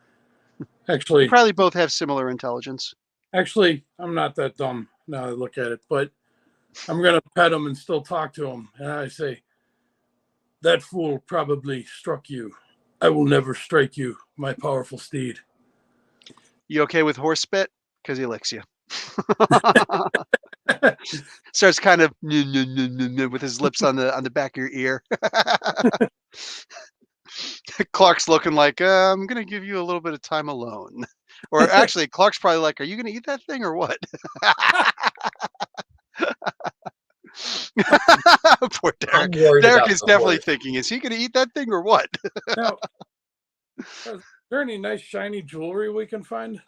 You probably both have similar intelligence. Actually, I'm not that dumb now I look at it, but I'm going to pet him and still talk to him. And I say, that fool probably struck you. I will never strike you, my powerful steed. You okay with horse spit? Because he licks you. Starts kind of with his lips on the back of your ear. Clark's looking like, I'm gonna give you a little bit of time alone. Or actually, Clark's probably like, are you gonna eat that thing or what? Poor I'm Derek. worried Derek about is the definitely horse. thinking, is he going to eat that thing or what? Now, is there any nice shiny jewelry we can find?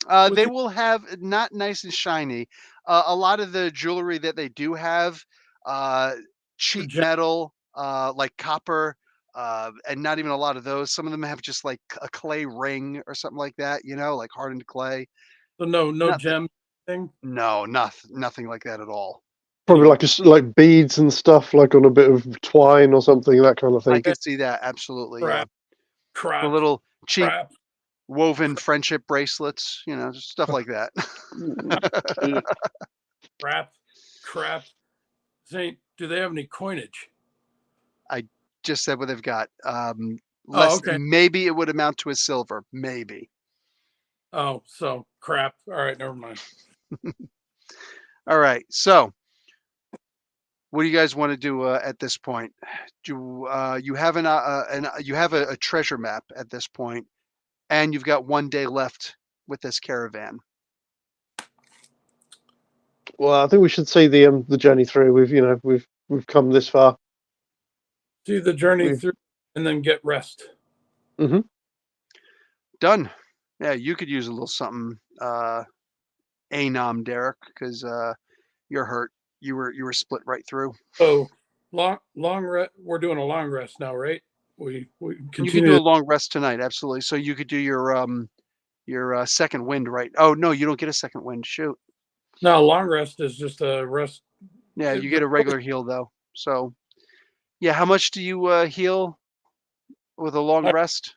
With They the- will have not nice and shiny. A lot of the jewelry that they do have, uh, cheap gem- metal, like copper, and not even a lot of those. Some of them have just like a clay ring or something like that, like hardened clay. So no Nothing. gem thing. No, nothing like that at all. Probably like like beads and stuff, like on a bit of twine or something, that kind of I thing. could see that absolutely. Yeah, Crap, the crap, little cheap crap, woven friendship bracelets, just stuff like that. crap, crap. Saint, do they have any coinage? I just said what they've got. Oh, Less, okay. maybe it would amount to a silver, maybe. Oh, so crap. All right, never mind. All right. So, what do you guys want to do at this point? Do you have you have a treasure map at this point, and you've got 1 day left with this caravan. Well, I think we should see the journey through. We've come this far. Do the journey We've through and then get rest. Done. Yeah, you could use a little something, anom, Derek, because you're hurt. You were split right through. Oh, long rest. We're doing a long rest now, right? We You could continue. do a long rest tonight, absolutely. So you could do your second wind, right? Oh no, you don't get a second wind. Shoot. No, long rest is just a rest. Yeah, you get a regular heal though. So yeah, how much do you heal with a long rest?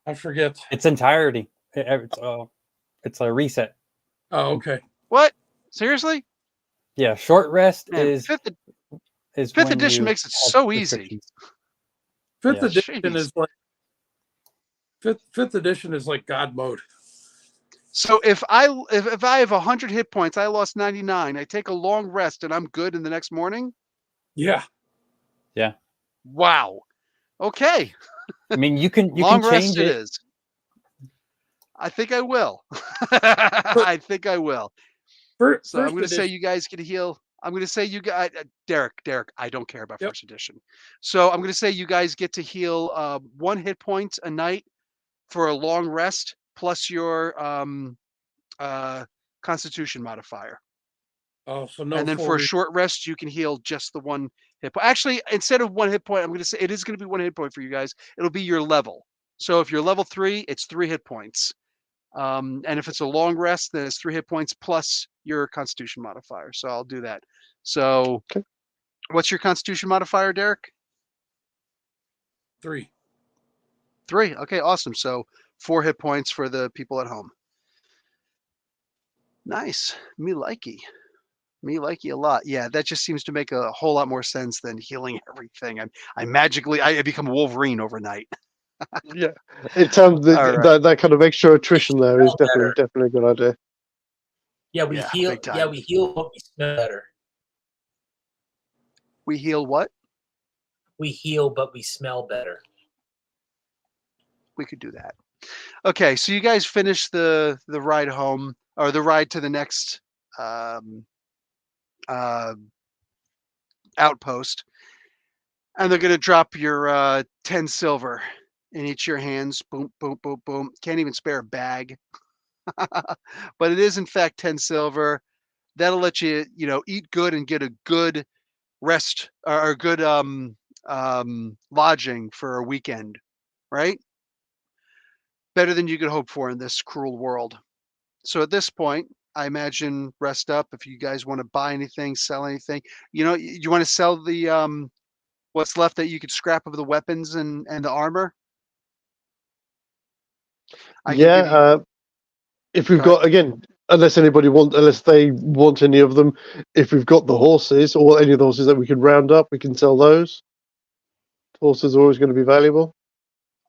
I forget. Its entirety. It's a reset. Oh, okay. What? Seriously? Yeah, short rest Man, is fifth when edition you makes it have so easy. restrictions. Fifth Yeah. edition Jeez. is like fifth edition is like God mode. So if I have 100 hit points, I lost 99. I take a long rest and I'm good in the next morning. Yeah. Yeah. Wow. Okay. I mean, you can Long rest change it it. is. I think I will. I think I will. First So I'm going to say edition. you guys can heal. I'm going to say you guys, Derek, I don't care about Yep. first edition. So I'm going to say you guys get to heal 1 hit point a night for a long rest plus your Constitution modifier. Oh, so no And then full for a short rest, you can heal just the 1 hit point. Actually, instead of 1 hit point, I'm going to say it is going to be 1 hit point for you guys. It'll be your level. So if you're level 3, it's 3 hit points. And if it's a long rest, then it's 3 hit points plus your Constitution modifier. So I'll do that. So Okay. what's your Constitution modifier, Derek? 3. 3. Okay, awesome. So 4 hit points for the people at home. Nice. Me likey. Me likey a lot. Yeah, that just seems to make a whole lot more sense than healing everything. I become Wolverine overnight. Yeah, it sounds All right. that kind of extra attrition there is Smell better. definitely a good idea. Yeah, we Yeah, heal. big time. Yeah, we heal, but we smell better. We heal what? We heal, but we smell better. We could do that. Okay, so you guys finish the ride home or the ride to the next outpost, and they're going to drop your 10 silver in each of your hands. Boom, boom, boom, boom. Can't even spare a bag. But it is in fact 10 silver. That'll let you, eat good and get a good rest or good lodging for a weekend, right? Better than you could hope for in this cruel world. So at this point, I imagine rest up. If you guys want to buy anything, sell anything, you want to sell the what's left that you could scrap of the weapons and the armor. I can give you. Yeah, if we've Go ahead. got, again, unless they want any of them, if we've got the horses or any of the horses that we can round up, we can sell those. Horses are always going to be valuable.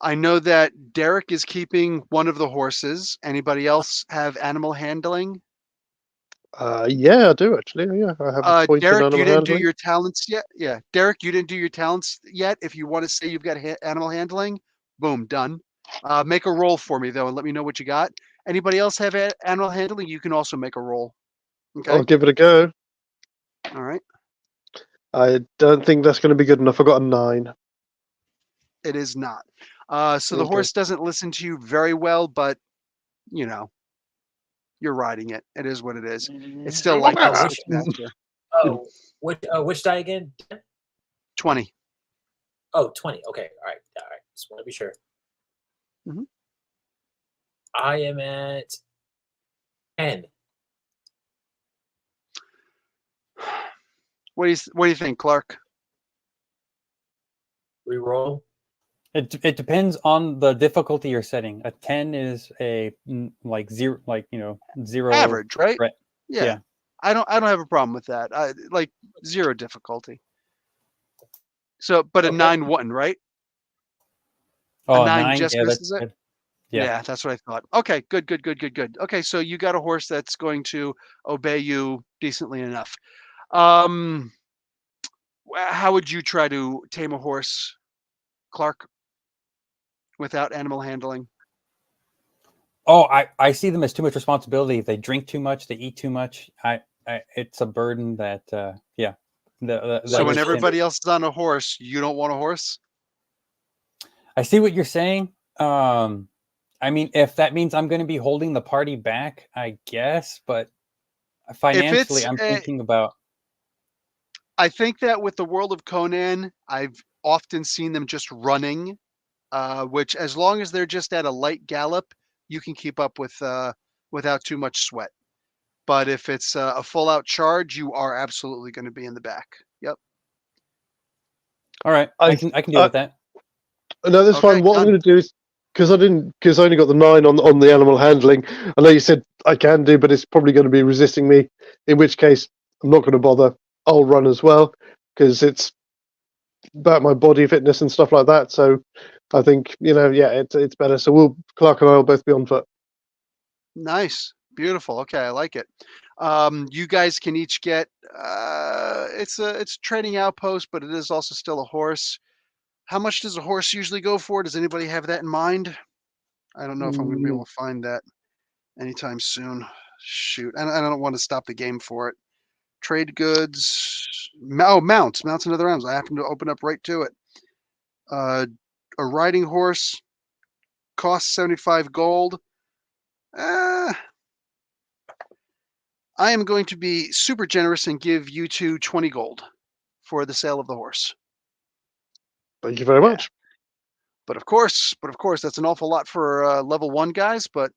I know that Derek is keeping one of the horses. Anybody else have animal handling? Yeah, I do actually. Yeah, I have a point in Derek, you animal didn't do handling. your talents yet. Yeah, Derek, you didn't do your talents yet. If you want to say you've got animal handling, boom, done. Make a roll for me though, and let me know what you got. Anybody else have animal handling? You can also make a roll. Okay. I'll give it a go. All right. I don't think that's going to be good enough. I got a 9. It is not. So the Okay. horse doesn't listen to you very well, but you know, you're riding it. It is what it is. It's still like Oh, this which master. which die again? 20. Oh, 20. Okay, all right. Just want to be sure. Mhm. I am at 10. What do you think, Clark? Reroll. It depends on the difficulty you're setting. A 10 is like zero, zero Average, right? threat. Yeah. Yeah. I don't have a problem with that. Like 0 difficulty. So, but a Okay. 9 wouldn't, right? Oh, A 9 9. just Yeah, that's misses it. good. Yeah. Yeah, that's what I thought. Okay, good. Okay, so you got a horse that's going to obey you decently enough. How would you try to tame a horse, Clark, without animal handling? Oh, I see them as too much responsibility. If they drink too much, they eat too much. It's a burden that yeah. So when is- everybody else is on a horse, you don't want a horse? I see what you're saying. I mean, if that means I'm going to be holding the party back, I guess. But If financially, it's, I'm thinking about. I think that with the world of Conan, I've often seen them just running, which as long as they're just at a light gallop, you can keep up with without too much sweat. But if it's a full out charge, you are absolutely going to be in the back. Yep. All right, I can deal with that. No, that's Okay, fine. What I'm done. going to do is because I only got the 9 on the animal handling. I know you said I can do, but it's probably going to be resisting me. In which case, I'm not going to bother. I'll run as well because it's about my body fitness and stuff like that. So I think it's better. So Clark and I will both be on foot. Nice. Beautiful. Okay, I like it. You guys can each get it's a trading outpost, but it is also still a horse. How much does a horse usually go for? Does anybody have that in mind? I don't know if I'm going to be able to find that anytime soon. Shoot, I don't want to stop the game for it. Trade goods. Oh, mounts. Mounts and other items. I happen to open up right to it. A riding horse costs 75 gold. I am going to be super generous and give you two 20 gold for the sale of the horse. Thank you very much. But of course, that's an awful lot for level 1 guys. But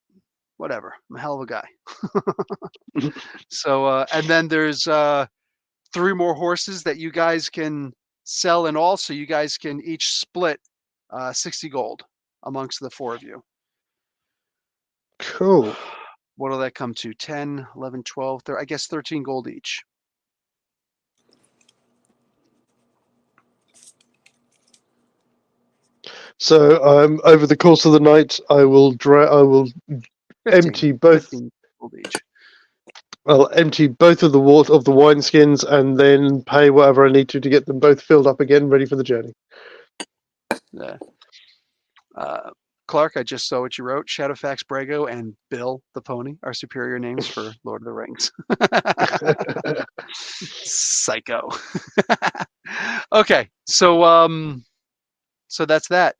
whatever, I'm a hell of a guy. So, and then there's 3 more horses that you guys can sell in all. So you guys can each split 60 gold amongst the 4 of you. Cool. What will that come to? 10, 11, 12, 13, I guess 13 gold each. So over the course of the night, I will 15, empty both. 15 gold each. I'll empty both of the wine skins and then pay whatever I need to get them both filled up again, ready for the journey. Yeah. Clark, I just saw what you wrote. Shadowfax Brago and Bill the Pony are superior names for Lord of the Rings. Psycho. Okay, so that's that.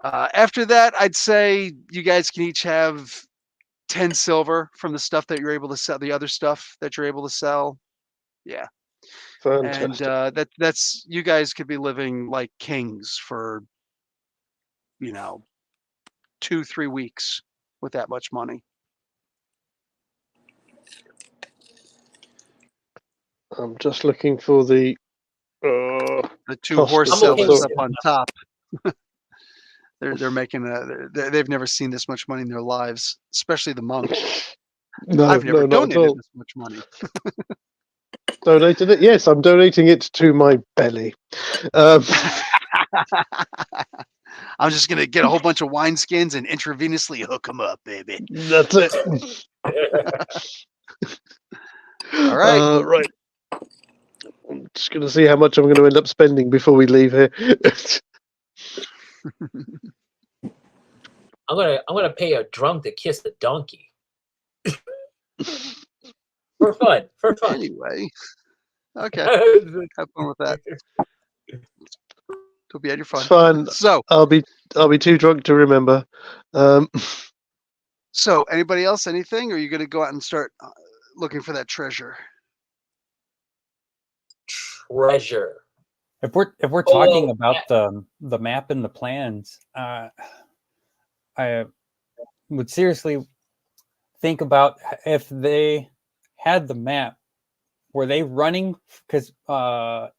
After that, I'd say you guys can each have 10 silver from the stuff that you're able to sell, the other stuff that you're able to sell. Yeah. Fantastic. And that's you guys could be living like kings for 2-3 weeks with that much money. I'm just looking for the The 2 cost horse of I'm okay sellers with up it. on top. They're making they've never seen this much money in their lives, especially the monk. I've never not at donated all. this much money. Donated it? Yes, I'm donating it to my belly. I'm just gonna get a whole bunch of wineskins and intravenously hook them up, baby. That's it. All right. Right. I'm just going to see how much I'm going to end up spending before we leave here. I'm gonna pay a drunk to kiss the donkey. For fun. Anyway, Okay. Have fun with that. Hope you had your fun. It's fine. So, I'll be too drunk to remember. so anybody else, anything? Or are you going to go out and start looking for that treasure? Treasure. If we're Oh, talking well, about the map and the plans, I would seriously think about if they had the map. Were they running? Because Anom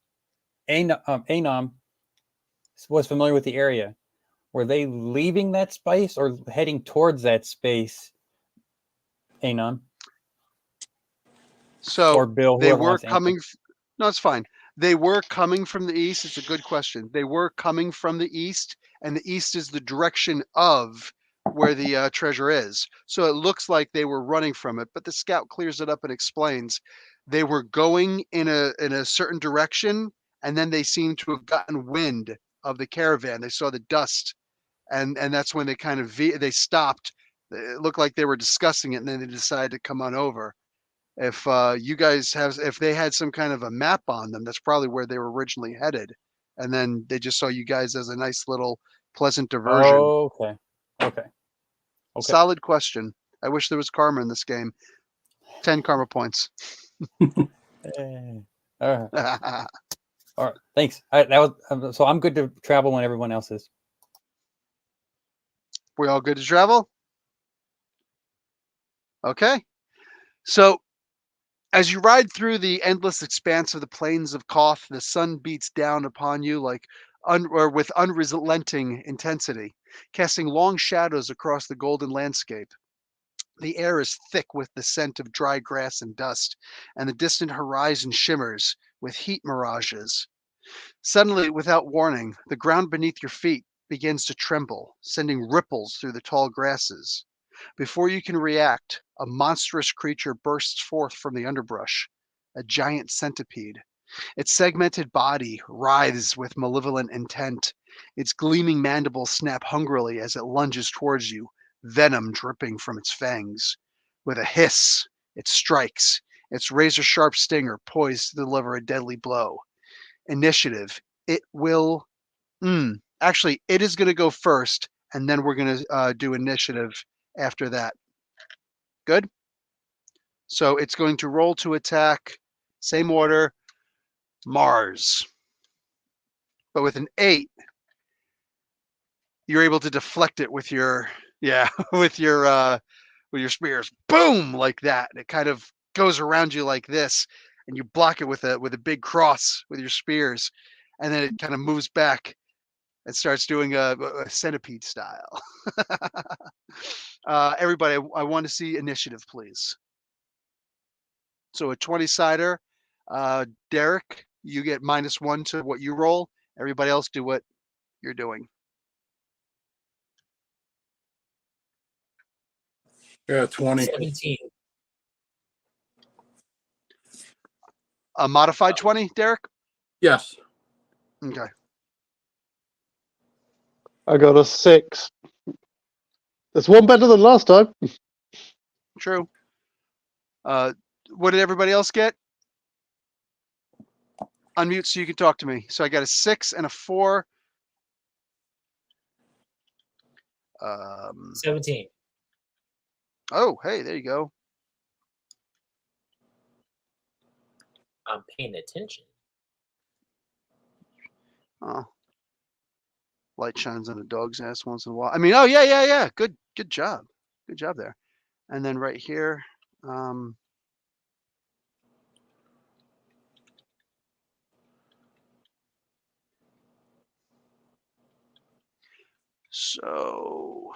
was familiar with the area. Were they leaving that space or heading towards that space, Anon? So Or Bill, they whoever were wants to answer. coming. No, it's fine. They were coming from the east. It's a good question. They were coming from the east, and the east is the direction of where the treasure is. So it looks like they were running from it, but the scout clears it up and explains they were going in a certain direction, and then they seem to have gotten wind of the caravan. They saw the dust, and that's when they kind of they stopped. It looked like they were discussing it, and then they decided to come on over. If you guys if they had some kind of a map on them, that's probably where they were originally headed, and then they just saw you guys as a nice little pleasant diversion. Okay. Solid question. I wish there was karma in this game. 10 karma points. All right. Thanks. That was so. I'm good to travel when everyone else is. We all good to travel? Okay. So as you ride through the endless expanse of the plains of Koth, the sun beats down upon you like or with unrelenting intensity, casting long shadows across the golden landscape. The air is thick with the scent of dry grass and dust, and the distant horizon shimmers with heat mirages. Suddenly, without warning, the ground beneath your feet begins to tremble, sending ripples through the tall grasses. Before you can react, a monstrous creature bursts forth from the underbrush, a giant centipede. Its segmented body writhes with malevolent intent. Its gleaming mandibles snap hungrily as it lunges towards you, venom dripping from its fangs. With a hiss, it strikes, its razor-sharp stinger poised to deliver a deadly blow. Initiative. It will... Actually, it is going to go first, and then we're going to do initiative after that. Good? So it's going to roll to attack. Same order. Mars. But with an 8, you're able to deflect it with your with your spears. Boom, like that. It kind of goes around you like this, and you block it with a big cross with your spears, and then it kind of moves back and starts doing a centipede style. Everybody, I want to see initiative, please. So a 20-sider. Derek, you get -1 to what you roll. Everybody else do what you're doing. Yeah, 20. 17. A modified 20, Derek? Yes. Okay. I got a 6. That's one better than last time. True. What did everybody else get? Unmute so you can talk to me. So I got a 6 and a 4. 17. Oh, hey, there you go. I'm paying attention. Oh. Light shines on a dog's ass once in a while. I mean, oh yeah. Good job. Good job there. And then right here, so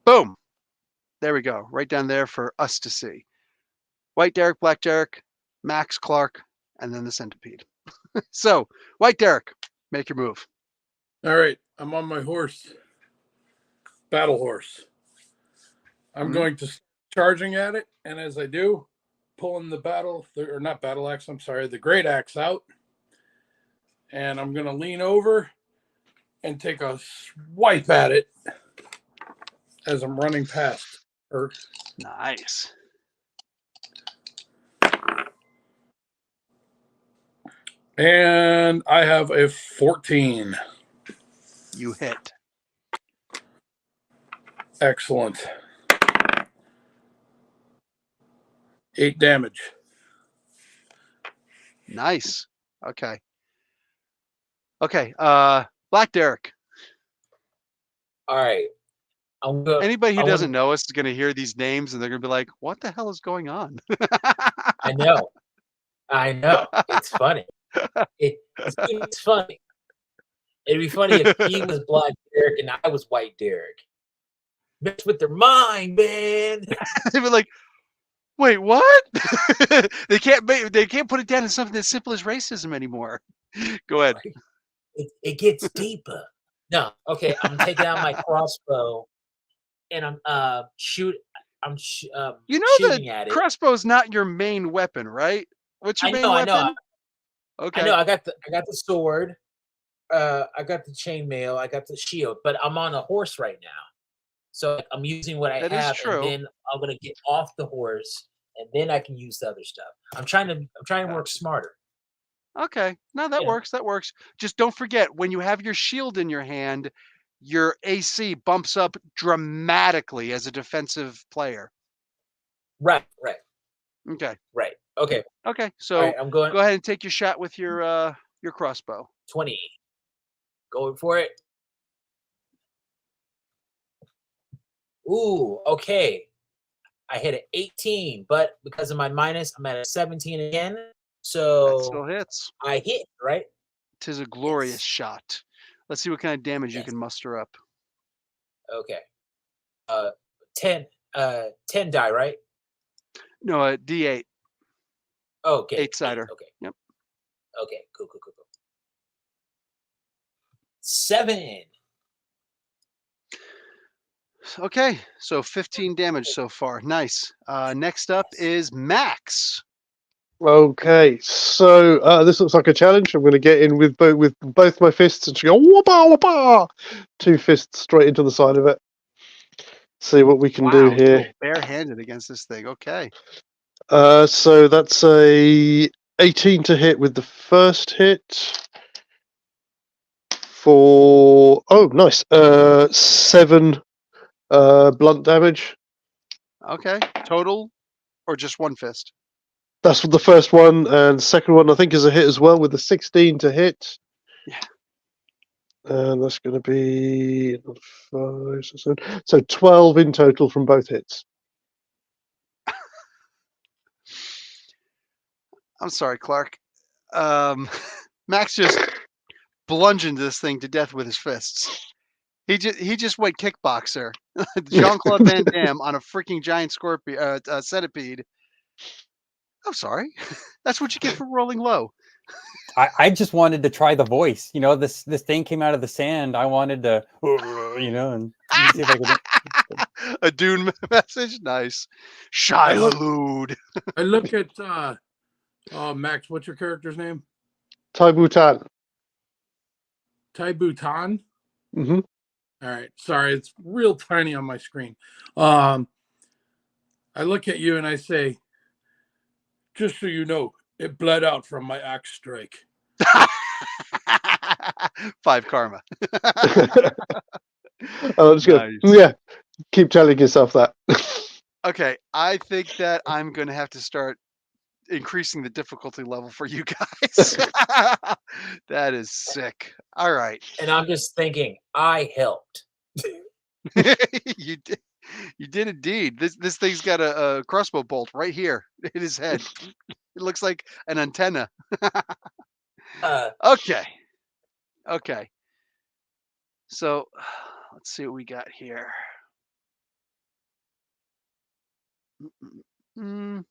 boom. There we go. Right down there for us to see. White Derek, Black Derek, Max, Clark, and then the centipede. So, White Derek, make your move. All right. I'm on my horse. Battle horse. I'm going to charging at it, and as I do, pulling the the great axe out, and I'm going to lean over and take a swipe at it as I'm running past. Nice. And I have a 14. You hit. Excellent. 8 damage. Nice. Okay. Okay. Black Derek. All right. I'm going. Anybody who I want. doesn't know us is going to hear these names and they're going to be like, "What the hell is going on?" I know. I know. It's funny. It's funny. It'd be funny if he was Black Derek and I was White Derek. Mess with their mind, man. They'd be like, "Wait, what?" They can't put it down as something as simple as racism anymore. Go ahead. It gets deeper. No, okay. I'm taking out my crossbow, and I'm You know shooting the at it. crossbow's not your main weapon, right? What's your main weapon? Okay. I know. I got the sword. I got the chainmail. I got the shield, but I'm on a horse right now, so I'm using what I That is have, true. and then I'm gonna get off the horse, and then I can use the other stuff. I'm trying to work smarter. Okay. No, that Yeah. works. That works. Just don't forget when you have your shield in your hand, your AC bumps up dramatically as a defensive player. Right. Okay. Okay. Okay. All So right. I'm going go ahead and take your shot with your crossbow. 20. Going for it. Ooh. Okay. I hit an 18, but because of my minus, I'm at a 17 again. That So still hits. I hit, right? 'Tis a glorious Yes. shot. Let's see what kind of damage you Yes. can muster up. Okay. 10 die, right? No, a D8, Okay. 8-sider. Okay. Yep. Okay. Cool. 7. Okay, so 15 damage so far. Nice. Next up is Max. Okay, so this looks like a challenge. I'm going to get in with both my fists and go whoopah whoopah, 2 fists straight into the side of it. See what we can do Wow, you here. go barehanded against this thing. Okay. So that's a 18 to hit with the first hit. For nice. 7 blunt damage. Okay. Total or just one fist? That's the first one, and second one I think is a hit as well with the 16 to hit. Yeah. And that's going to be 5, so 12 in total from both hits. I'm sorry, Clark. Max just plunged into this thing to death with his fists. He just went kickboxer. Jean-Claude Van Damme on a freaking giant scorpion centipede. I'm sorry. That's what you get for rolling low. I just wanted to try the voice. You know, this thing came out of the sand. I wanted to, and see if I could. A Dune message. Nice. I look- Shia I look at Max. What's your character's name? Tai Butan. Tai Butan. Mm-hmm. All right. Sorry, it's real tiny on my screen. I look at you and I say, just so you know, it bled out from my axe strike. 5 karma. Oh, that's good. Nice. Yeah, keep telling yourself that. Okay, I think that I'm going to have to start increasing the difficulty level for you guys. That is sick. All right. And I'm just thinking, I helped. You did. You did indeed. This thing's got a crossbow bolt right here in his head. It looks like an antenna. Okay. Okay. So let's see what we got here. Mm.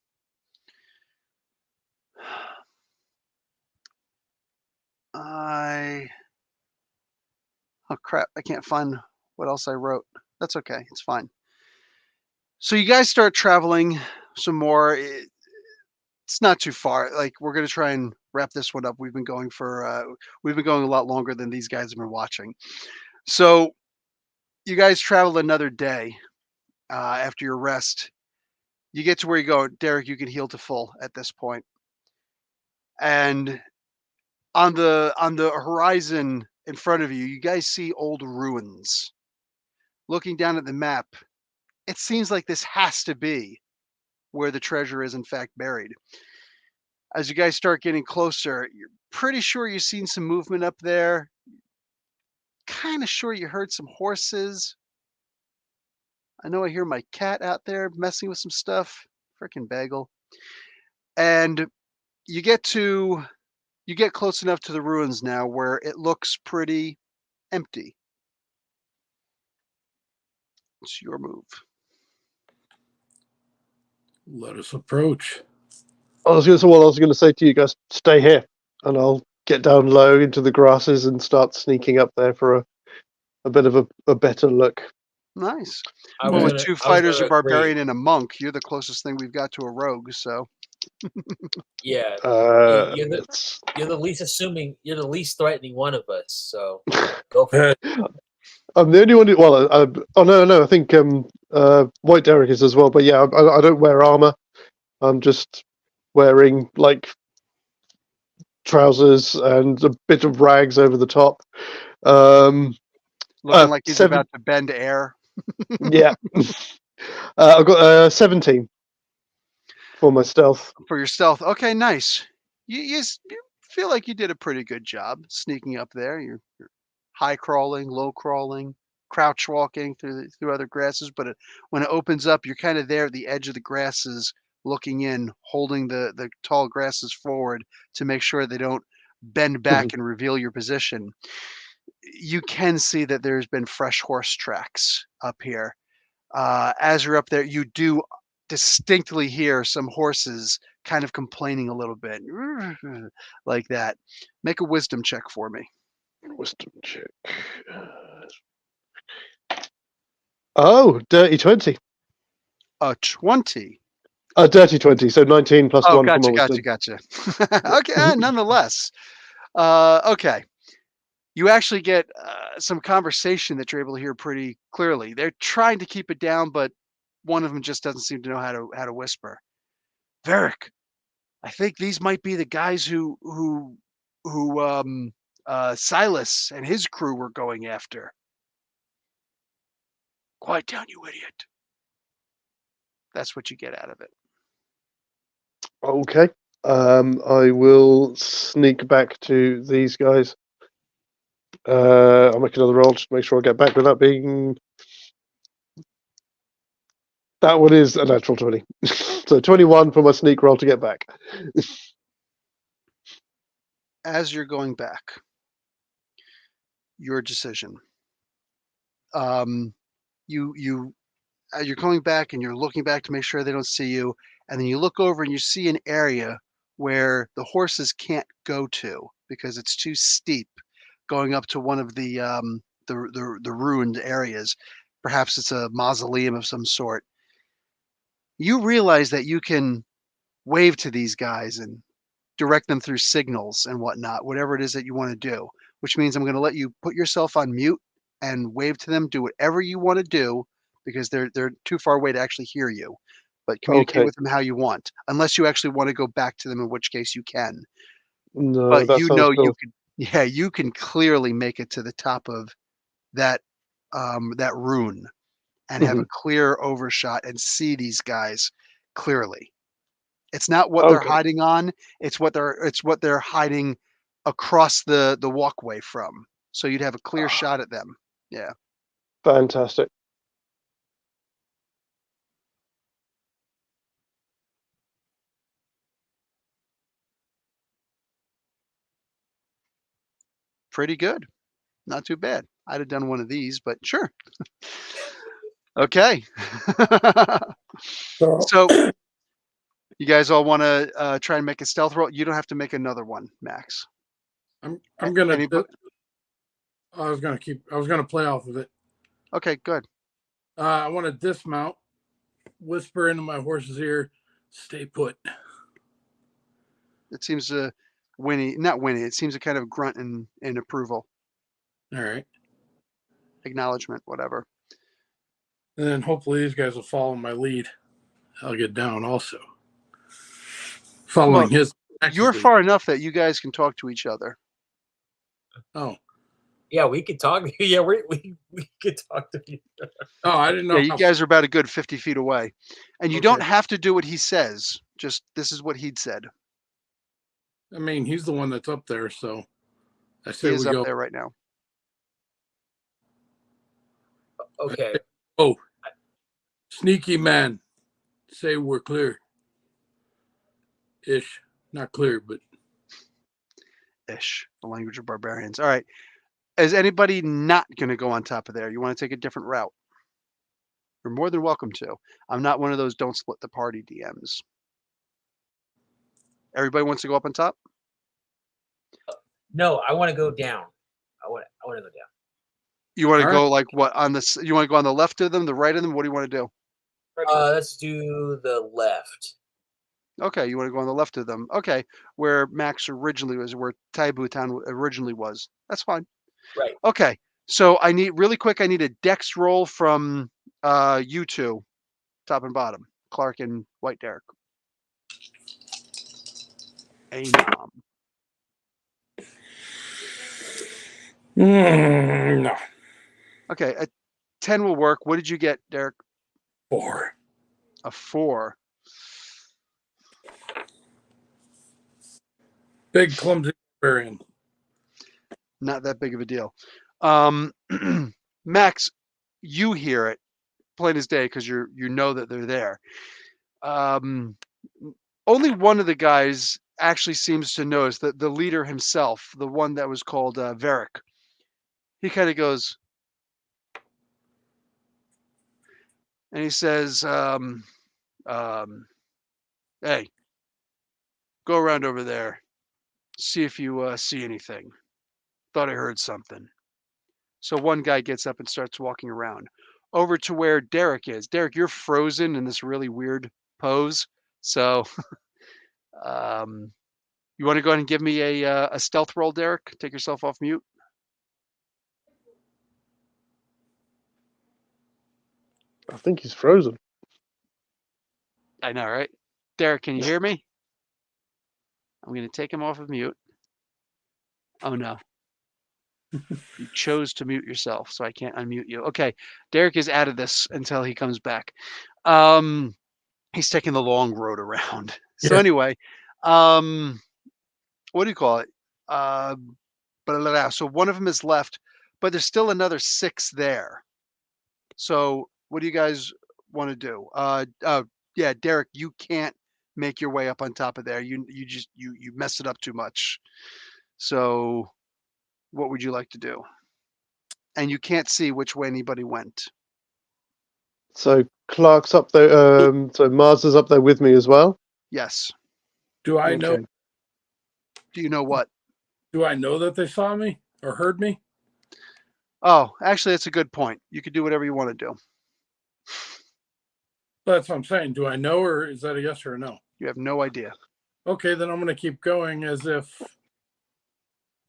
Oh crap, I can't find what else I wrote. That's okay. It's fine. So you guys start traveling some more. It's not too far. Like we're gonna try and wrap this one up. We've been going a lot longer than these guys have been watching. So you guys travel another day after your rest. You get to where you go, Derek. You can heal to full at this point, and On the horizon in front of you, you guys see old ruins. Looking down at the map, it seems like this has to be where the treasure is in fact buried. As you guys start getting closer, you're pretty sure you've seen some movement up there. Kind of sure you heard some horses. I know I hear my cat out there messing with some stuff. Frickin' bagel. And you get close enough to the ruins now where it looks pretty empty. It's your move. Let us approach. I was going to say to you guys, stay here, and I'll get down low into the grasses and start sneaking up there for a bit of a better look. Nice. I Well, was with gonna- two I was fighters, a gonna barbarian, agree. and a monk, you're the closest thing we've got to a rogue. So Yeah, you're the It's- you're the least assuming. You're the least threatening one of us. So go for it. I'm the only one who. Well, oh no, I think White Derek is as well. But yeah, I don't wear armor. I'm just wearing like trousers and a bit of rags over the top. looking like he's 7. about to bend air. Yeah, I've got 17 for my stealth. For your stealth. Okay, nice. You feel like you did a pretty good job sneaking up there. You're high crawling, low crawling, crouch walking through other grasses. But when it opens up, you're kind of there at the edge of the grasses, looking in, holding the tall grasses forward to make sure they don't bend back and reveal your position. You can see that there's been fresh horse tracks up here. As you're up there, you do distinctly hear some horses kind of complaining a little bit, like that. Make a wisdom check for me. Wisdom check. Oh, dirty 20. 20. Dirty 20. So 19 plus Oh, 1 for my gotcha. wisdom. Okay, nonetheless. Okay. You actually get some conversation that you're able to hear pretty clearly. They're trying to keep it down, but one of them just doesn't seem to know how to whisper. Varric, I think these might be the guys who Silas and his crew were going after. Quiet down, you idiot. That's what you get out of it. Okay. I will sneak back to these guys. I'll make another roll just to make sure I get back without being. That one is a natural 20. So 21 for my sneak roll to get back. As you're going back, your decision. You're coming back and you're looking back to make sure they don't see you, and then you look over and you see an area where the horses can't go to because it's too steep, going up to one of the ruined areas. Perhaps it's a mausoleum of some sort. You realize that you can wave to these guys and direct them through signals and whatnot, whatever it is that you want to do, which means I'm going to let you put yourself on mute and wave to them, do whatever you want to do because they're too far away to actually hear you. But communicate Okay. with them how you want, unless you actually want to go back to them, in which case you can. No, But that you sounds know you cool. can, yeah, you can clearly make it to the top of that that rune and have a clear overshot and see these guys clearly. It's not what they're Okay. hiding on, it's what they're hiding across the walkway from. So you'd have a clear shot at them. Yeah. Fantastic. Pretty good. Not too bad. I'd have done one of these, but sure. Okay. So So you guys all want to try and make a stealth roll? You don't have to make another one, Max. I'm gonna. Anybody? I was gonna play off of it. Okay, good. I want to dismount, whisper into my horse's ear, "Stay put." It seems to not whinny. It seems to kind of grunt in approval, All right, acknowledgement, whatever. and then hopefully these guys will follow my lead. I'll get down also, following Well, his. you're Actually. far enough that you guys can talk to each other. Oh. Yeah, we could talk. Yeah, we could talk to you. Oh, I didn't know. Yeah, you guys are about a good 50 feet away. And you don't Okay. have to do what he says. Just this is what he'd said. I mean, he's the one that's up there, so I He say is we up go. there right now. Okay. Oh, sneaky man. Say we're clear. Ish. Not clear, but Ish, the language of barbarians. All right. Is anybody not going to go on top of there? You want to take a different route? You're more than welcome to. I'm not one of those don't split the party DMs. Everybody wants to go up on top? No, I want to go down. I want to go down. You want to All go like what on this? You want to go on the left of them, the right of them? What do you want to do? Let's do the left. Okay, you want to go on the left of them. Okay, where Max originally was, where Taibu Town originally was. That's fine. Right. Okay, so I need really quick. I need a dex roll from you two, top and bottom, Clark and White Derek. Anom. no. Okay, a 10 will work. What did you get, Derek? 4. A 4. Big clumsy barbarian. Not that big of a deal. Max, you hear it plain as day because you know that they're there. Only one of the guys actually seems to notice that the leader himself, the one that was called Varric. He kind of goes, and he says, "Hey, go around over there, see if you see anything. Thought I heard something." So one guy gets up and starts walking around over to where Derek is. Derek, you're frozen in this really weird pose. So, you want to go ahead and give me a stealth roll, Derek? Take yourself off mute. I think he's frozen. I know, right? Derek, can you hear me? I'm going to take him off of mute. Oh no. You chose to mute yourself, so I can't unmute you. Okay, Derek is out of this until he comes back. He's taking the long road around. So Yeah. anyway, what do you call it? So one of them is left, but there's still another 6 there. So what do you guys want to do? Yeah, Derek, you can't make your way up on top of there. You messed it up too much. So what would you like to do? And you can't see which way anybody went. So Clark's up there. So Mars is up there with me as well. Yes. Do I know? Okay. Do you know what? Do I know that they saw me or heard me? Oh, actually, that's a good point. You could do whatever you want to do. That's what I'm saying. Do I know, or is that a yes or a no? You have no idea. Okay, then I'm going to keep going as if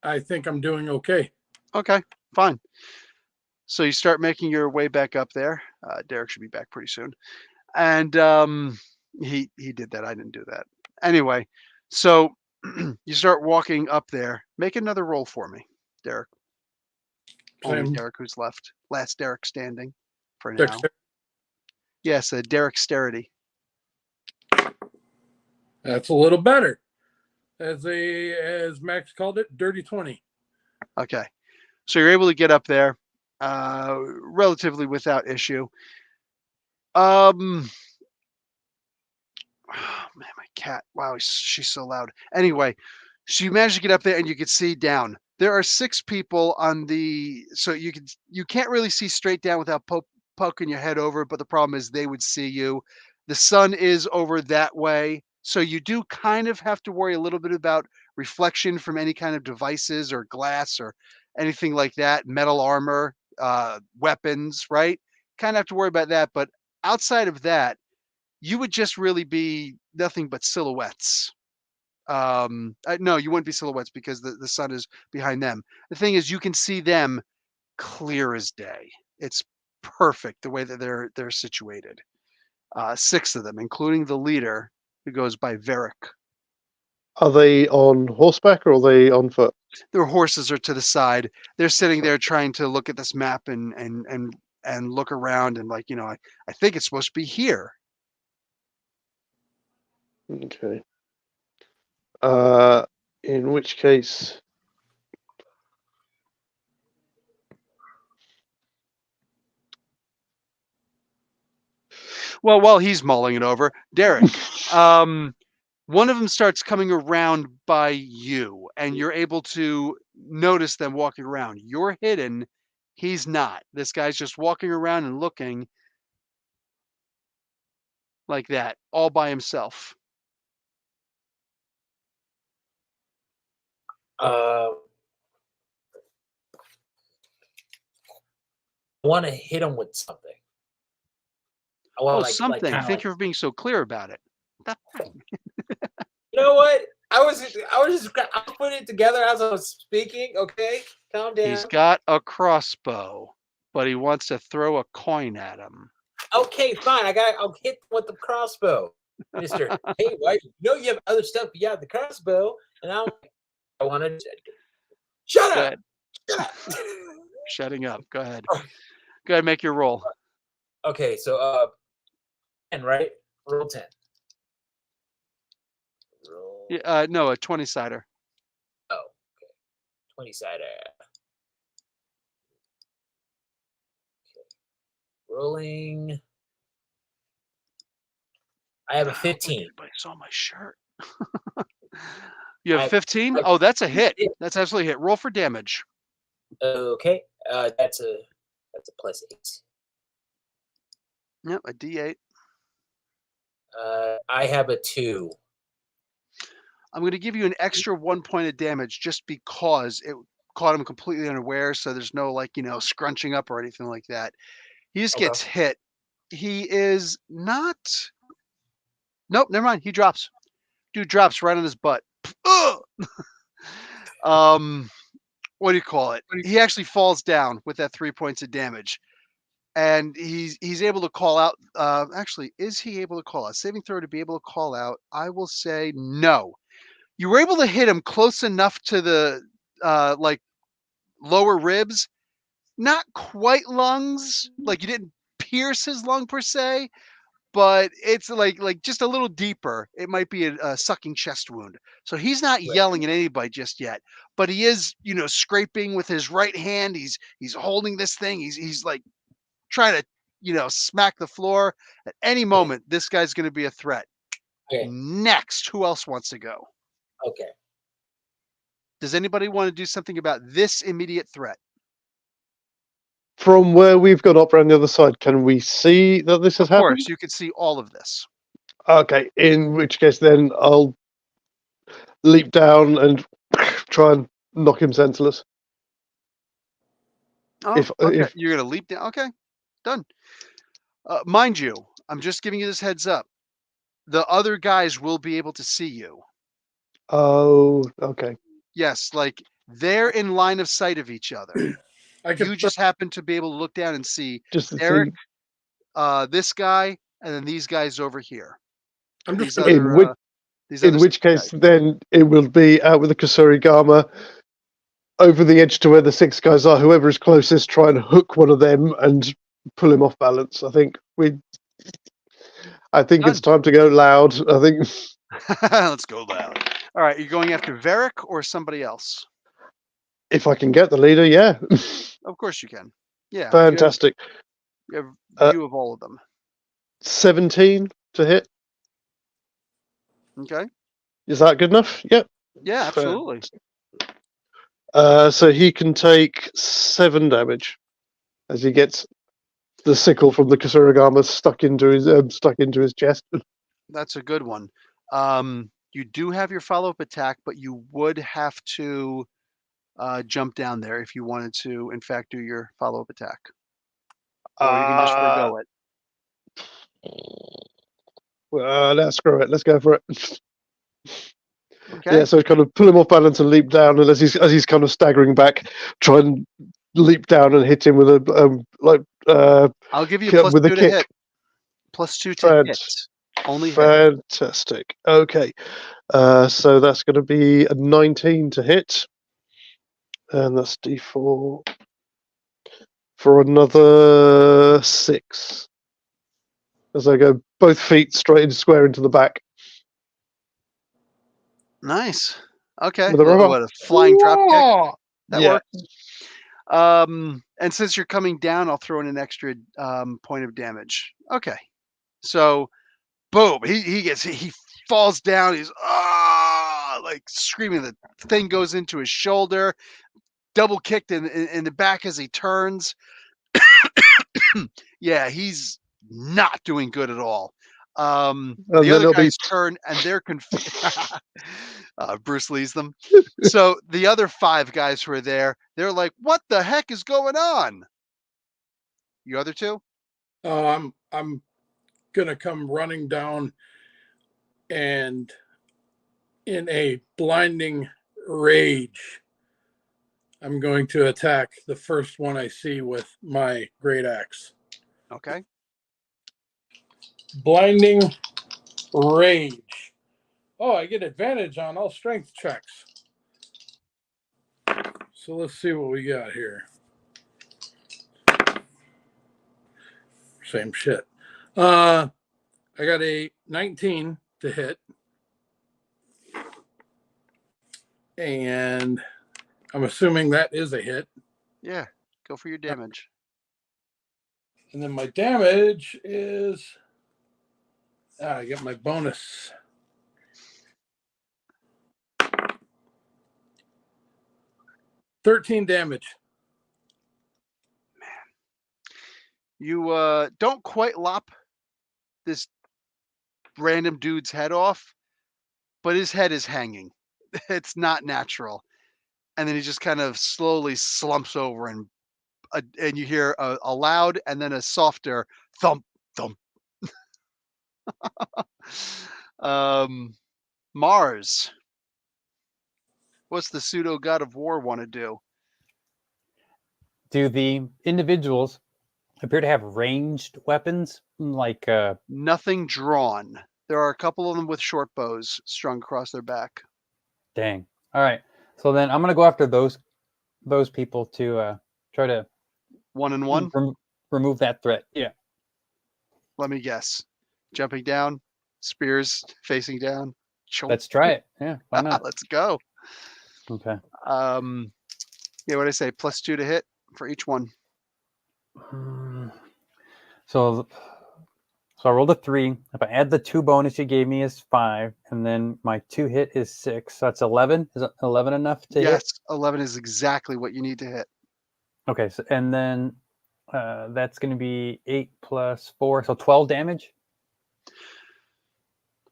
I think I'm doing okay. Okay, fine. So you start making your way back up there. Derek should be back pretty soon. And he did that. I didn't do that. Anyway, so you start walking up there. Make another roll for me, Derek. Only Same. Derek who's left. Last Derek standing for now. Dexter- Yes, a Derek-sterity. That's a little better. As Max called it, dirty 20. Okay. So you're able to get up there relatively without issue. Oh man, my cat. Wow, she's so loud. Anyway, so you managed to get up there and you could see down. There are 6 people on the so you can't really see straight down without poking your head over, but the problem is they would see you. The sun is over that way. So you do kind of have to worry a little bit about reflection from any kind of devices or glass or anything like that, metal armor, weapons, right? Kind of have to worry about that. But outside of that, you would just really be nothing but silhouettes. No, you wouldn't be silhouettes because the sun is behind them. The thing is, you can see them clear as day. It's perfect the way that they're situated. 6 of them, including the leader who goes by Varric. Are they on horseback or are they on foot? Their horses are to the side. They're sitting there trying to look at this map and look around and like, I think it's supposed to be here. Okay. In which case, Well, while he's mulling it over, Derek, one of them starts coming around by you, and you're able to notice them walking around. You're hidden. He's not. This guy's just walking around and looking like that, all by himself. I want to hit him with something. I Oh, want something. kinda Thank you for being so clear about it. You know what? I put it together as I was speaking. Okay, calm down. He's got a crossbow, but he wants to throw a coin at him. Okay, fine. I'll hit with the crossbow, Mister. Hey, why? You know you have other stuff beyond the crossbow, and I want to shut Go up. ahead. Shut up. Shutting up. Go ahead. Go ahead, make your roll. Okay, so 10, right? Roll 10. Roll. Yeah, no, a 20-sider. Oh, okay. 20-sider. Okay. Rolling. I have a 15. Everybody saw my shirt. You have I- 15? I- Oh, that's a hit. That's absolutely a hit. Roll for damage. Okay, that's a +8. Yep, a D8. I have a 2. I'm going to give you an extra 1 point of damage just because it caught him completely unaware. So there's no scrunching up or anything like that. He just Okay. gets hit. He is not. Nope, never mind. He drops. Dude drops right on his butt. What do you call it? He actually falls down with that 3 points of damage. And he's able to call out. Actually, is he able to call out? Saving throw to be able to call out. I will say no. You were able to hit him close enough to the lower ribs, not quite lungs. Like you didn't pierce his lung per se, but it's like just a little deeper. It might be a sucking chest wound. So he's not yelling at anybody just yet, but he is, scraping with his right hand. He's holding this thing. He's like trying to, smack the floor. At any moment, this guy's going to be a threat. Okay. Next, who else wants to go? Okay. Does anybody want to do something about this immediate threat? from where we've got up around the other side, can we see that this has Of course, happened? you can see all of this. Okay, in which case then I'll leap down and try and knock him senseless. Oh, okay. You're going to leap down. Okay, done. Mind you, I'm just giving you this heads up. The other guys will be able to see you. Oh, okay. Yes, like they're in line of sight of each other. I You just happen to be able to look down and see Just to Eric, see. this guy, and then these guys over here. I'm just These In other, In which case, then it will be out with the Kusurigama over the edge to where the six guys are. Whoever is closest, try and hook one of them and pull him off balance. I think it's time to go loud. I think. Let's go loud. All right, you're going after Varric or somebody else? If I can get the leader, yeah. Of course you can. Yeah. Fantastic. You have view of all of them. 17 to hit. Okay. Is that good enough? Yep. Yeah, absolutely. So he can take 7 damage as he gets the sickle from the Kusurigama stuck into his chest. That's a good one. You do have your follow-up attack, but you would have to jump down there if you wanted to, in fact, do your follow-up attack. Or you can just forgo it. No, screw it. Let's go for it. Okay. Yeah, so kind of pull him off balance and leap down, and as he's kind of staggering back, try and leap down and hit him with a I'll give you a plus with a 2 to kick. hit. Plus 2 to hit. Only hit. Fantastic. Okay. So that's going to be a 19 to hit. And that's D4 for another 6. As I go both feet straight square into the back. Nice. Okay. With a rubber. What, a flying drop kick? That Yeah. works. And since you're coming down, I'll throw in an extra point of damage. Okay. So, boom. He falls down. He's like screaming. The thing goes into his shoulder. Double kicked in the back as he turns. Yeah, he's not doing good at all. The other guys turn and they're Bruce Lee's them. So the other 5 guys who are there, they're like, "What the heck is going on?" You other 2? I'm gonna come running down, and in a blinding rage, I'm going to attack the first one I see with my great axe. Okay. Blinding rage. Oh, I get advantage on all strength checks. So let's see what we got here. Same shit. I got a 19 to hit. And I'm assuming that is a hit. Yeah, go for your damage. And then my damage is... I get my bonus. $13 damage. You don't quite lop this random dude's head off, but his head is hanging. It's not natural. And then he just kind of slowly slumps over, and you hear a loud and then a softer thump, thump. Mars, what's the pseudo god of war want to do? Do the individuals appear to have ranged weapons, like Nothing drawn. There are a couple of them with short bows strung across their back. Dang. All right. So then I'm gonna go after those people to try to 1-on-1. remove that threat. Yeah. Let me guess. Jumping down, spears facing down. Chomp. Let's try it. Yeah. Why not? Let's go. Okay. Yeah, what did I say? +2 to hit for each one. So I rolled a 3. If I add the 2 bonus you gave me is 5, and then my 2 hit is 6. So that's 11. Is 11 enough to hit? Yes, 11 is exactly what you need to hit. Okay. So and then that's going to be 8 plus 4, so 12 damage.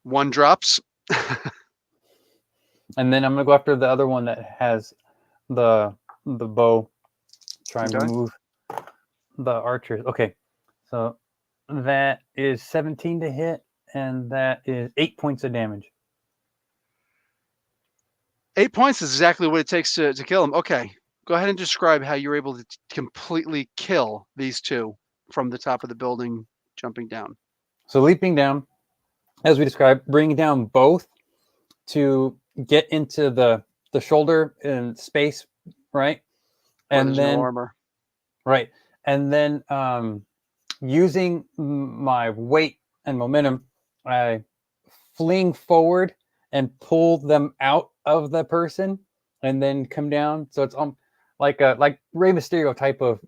1 drops. And then I'm gonna go after the other one that has the bow. Try and remove the archers. Okay, so that is 17 to hit, and that is 8 points of damage. 8 points is exactly what it takes to kill him. Okay, go ahead and describe how you're able to completely kill these 2 from the top of the building, jumping down. So leaping down, as we described, bringing down both to get into the shoulder and space, right? And then no armor. Right. And then using my weight and momentum, I fling forward and pull them out of the person, and then come down. So it's like Rey Mysterio type of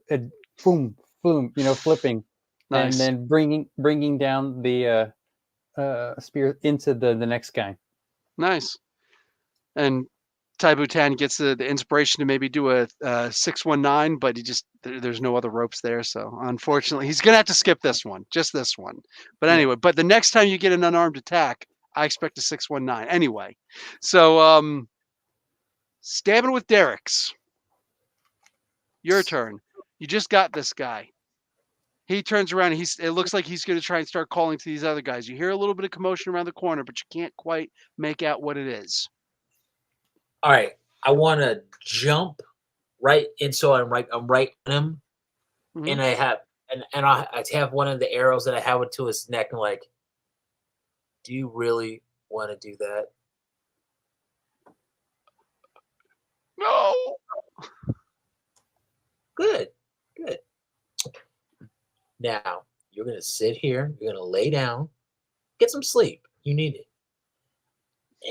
boom, boom, flipping, Nice. and then bringing down the spear into the next guy. Nice. And Tai Butan gets the inspiration to maybe do a 619, but there's no other ropes there. So unfortunately, he's going to have to skip this one, just this one. But anyway, but the next time you get an unarmed attack, I expect a 619 anyway. So stabbing with Derek's. Your turn. You just got this guy. He turns around. It looks like he's going to try and start calling to these other guys. You hear a little bit of commotion around the corner, but you can't quite make out what it is. All right, I want to jump right in, so I'm right on him, and I have one of the arrows that I have to his neck, and like, Do you really want to do that? No. Good. Good. Now, you're going to sit here. You're going to lay down. Get some sleep. You need it.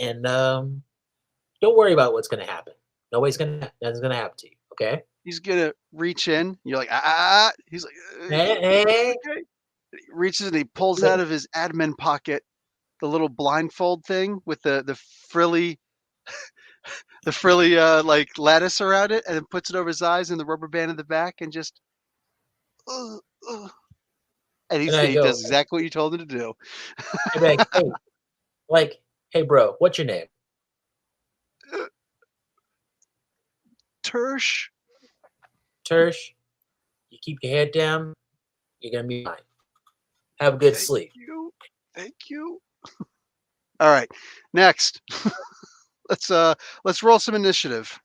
And don't worry about what's going to happen. Nothing's going to happen to you. Okay? He's gonna reach in. You're like, ah. He's like, Hey. okay. He reaches and he pulls out of his admin pocket the little blindfold thing with the frilly, like lattice around it, and then puts it over his eyes and the rubber band in the back, and just, uh, uh, and And I he go, does exactly what you told him to do. I'd be hey, bro, what's your name? Tersh. Tersh. You keep your head down. You're going to be fine. Have a good sleep. Thank you. All right, next. Let's roll some initiative.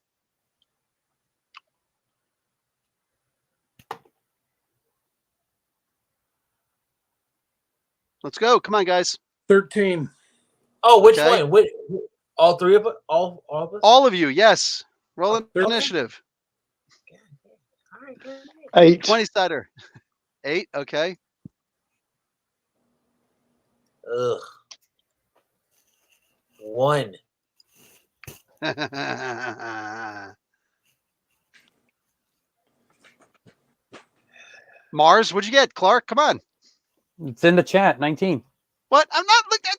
Let's go. Come on, guys. 13. Oh, which Okay. one? All three of us? All of us? All of you, yes. Roll Okay. initiative. All right, good. 8. 20-sider. 8, okay. Ugh. 1. Mars, what'd you get? Clark, come on. It's in the chat. 19. What? I'm not looking.